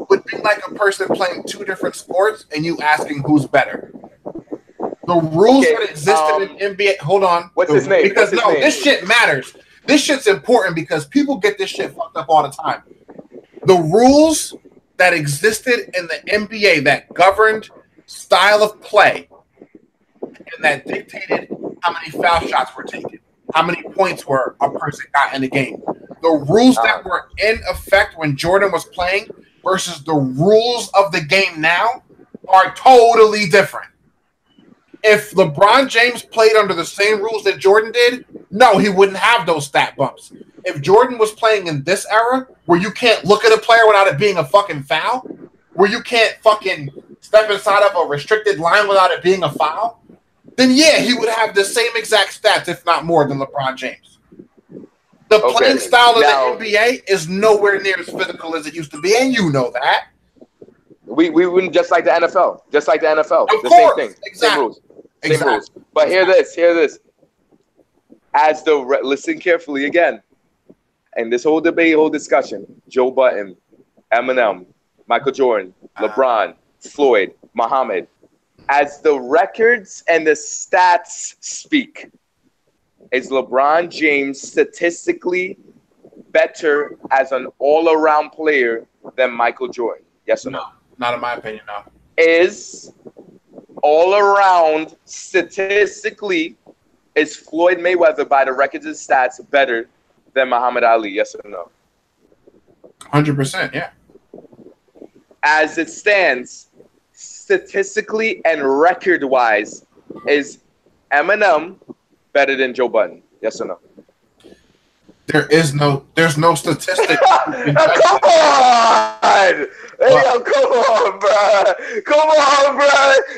a person playing 2 different sports and you asking who's better. The rules that existed in NBA. Hold on. What's his name? Because this shit matters. This shit's important because people get this shit fucked up all the time. The rules that existed in the NBA that governed style of play and that dictated how many foul shots were taken, how many points were a person got in the game. The rules that were in effect when Jordan was playing versus the rules of the game now are totally different. If LeBron James played under the same rules that Jordan did, no, he wouldn't have those stat bumps. If Jordan was playing in this era where you can't look at a player without it being a fucking foul, where you can't fucking step inside of a restricted line without it being a foul, then yeah, he would have the same exact stats, if not more, than LeBron James. The playing style of the NBA is nowhere near as physical as it used to be, and you know that. We wouldn't just like the NFL. Just like the NFL. Of the course. Same thing. Exactly. Same rules. Same rules. But hear this. Listen carefully again. And this whole debate, whole discussion, Joe Budden, Eminem, Michael Jordan, LeBron, Floyd, Muhammad, as the records and the stats speak, is LeBron James statistically better as an all-around player than Michael Jordan? Yes or no? No, not in my opinion, no. Is all-around statistically, is Floyd Mayweather by the records and stats better than Muhammad Ali? Yes or no? 100%, yeah. As it stands, statistically and record-wise, is Eminem better than Joe Budden? Yes or no? There's no statistic. Come on! Hey, yo, come on, bro. Come on, bro.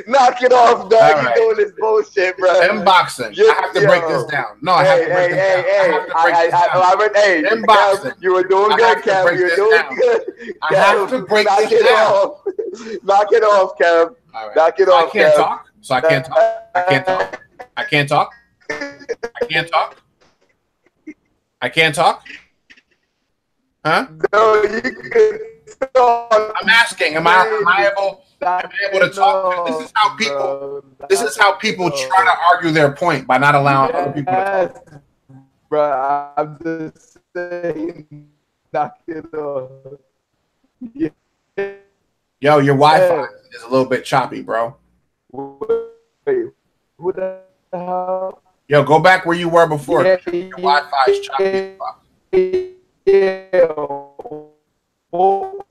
Knock it off, dog. Right. You're doing this bullshit, bro. In boxing, I have to break this down. No, I have to break this down. Hey, in boxing, you were doing good, Kev. You were doing good. I have to break this down. Knock it off, Kev. Right. Knock it off, I can't Kev. talk. So I can't talk. I can't talk. I can't talk. I can't talk. I can't talk? Huh? No, you can talk. I'm asking, am I able to talk? This is how people try to argue their point by not allowing other people to talk. Bro, I'm just saying, knock it off. Yeah. Yo, your Wi-Fi is a little bit choppy, bro. Wait, who the hell? Yo, go back where you were before. Yeah, your Wi-Fi is choppy. Yeah. Hold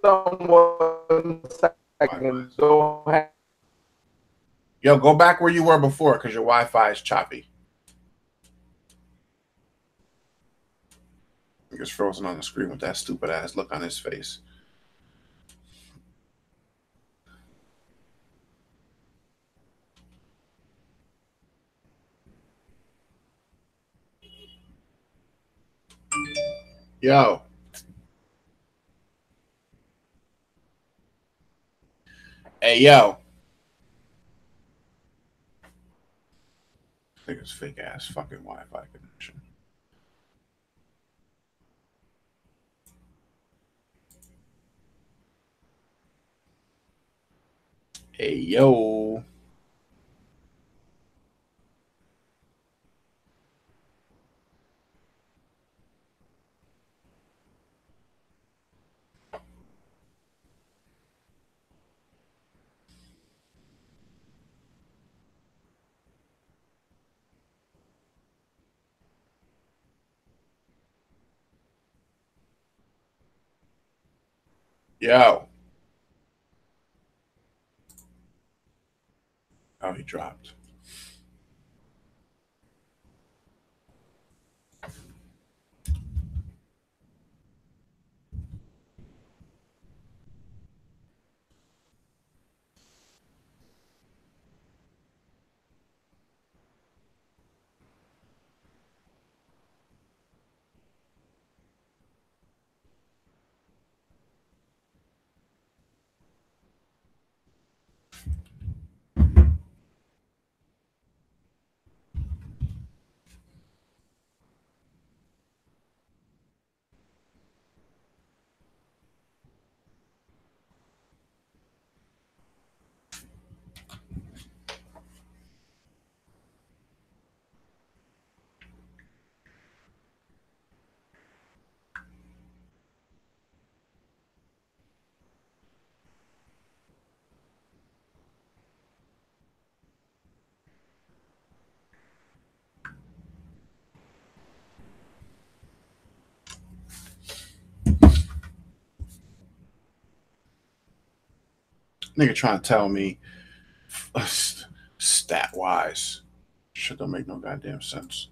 on 1 second. Yo, go back where you were before because your Wi-Fi is choppy. He's frozen on the screen with that stupid ass look on his face. Yo. Hey, yo. I think it's fake ass fucking Wi-Fi connection. Hey, yo. Yo. Oh, he dropped. Nigga trying to tell me stat wise. Shit don't make no goddamn sense.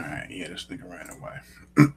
All right, yeah, this nigga ran away.